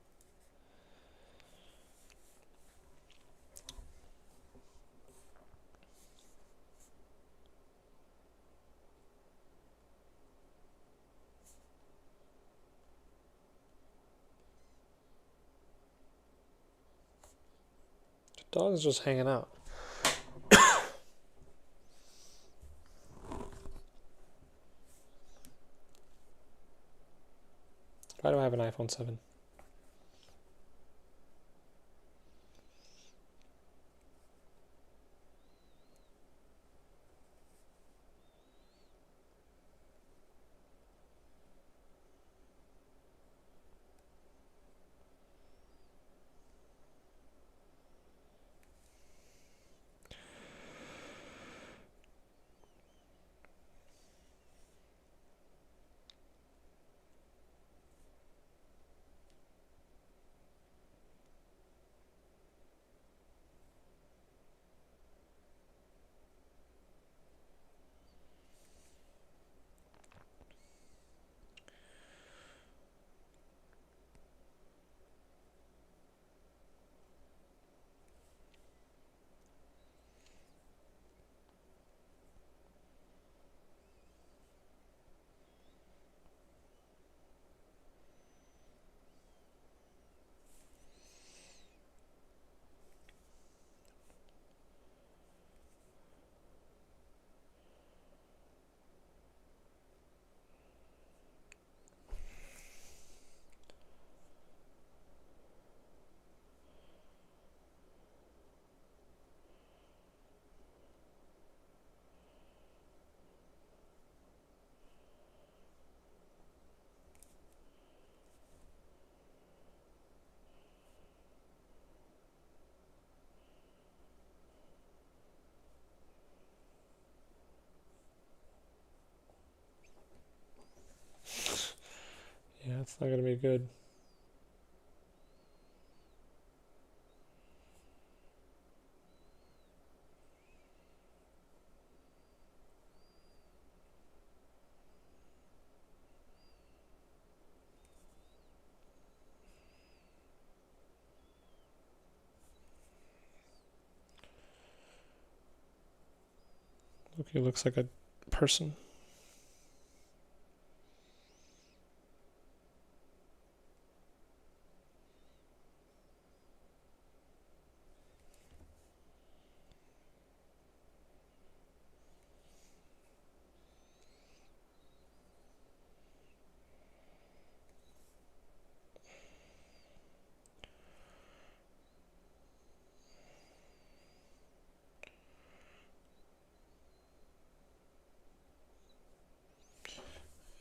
The dog's just hanging out. Why do I have an iPhone 7? Yeah, it's not gonna be good. Look, he looks like a person.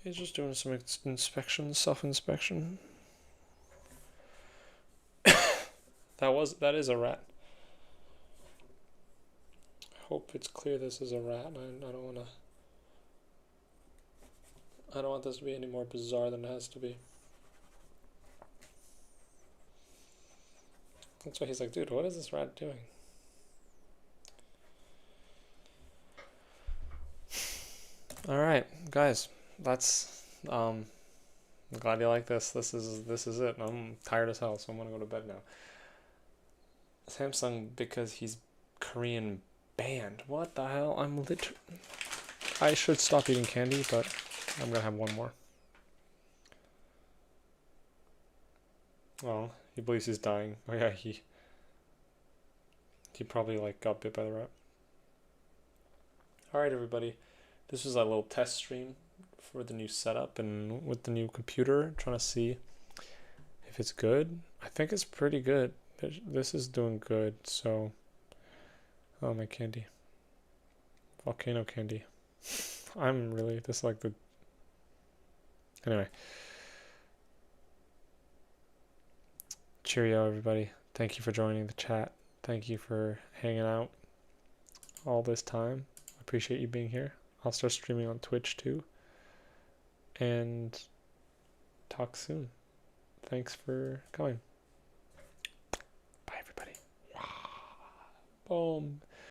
He's just doing some inspection, self-inspection. That is a rat. I hope it's clear this is a rat. I don't want this to be any more bizarre than it has to be. That's why he's like, dude, what is this rat doing? All right, guys, that's I'm glad you like this. This is it. I'm tired as hell, so I'm gonna go to bed now. Samsung, because he's Korean, banned. What the hell? I should stop eating candy, but I'm gonna have one more. Oh, he believes he's dying. Oh yeah, he probably like got bit by the rat. All right, everybody. This was a little test stream for the new setup and with the new computer, trying to see if it's good. I think it's pretty good. This is doing good, so... Oh, my candy. Volcano candy. I'm really... This is like the... Anyway. Cheerio, everybody. Thank you for joining the chat. Thank you for hanging out all this time. I appreciate you being here. I'll start streaming on Twitch too. And talk soon. Thanks for coming. Bye, everybody. Boom.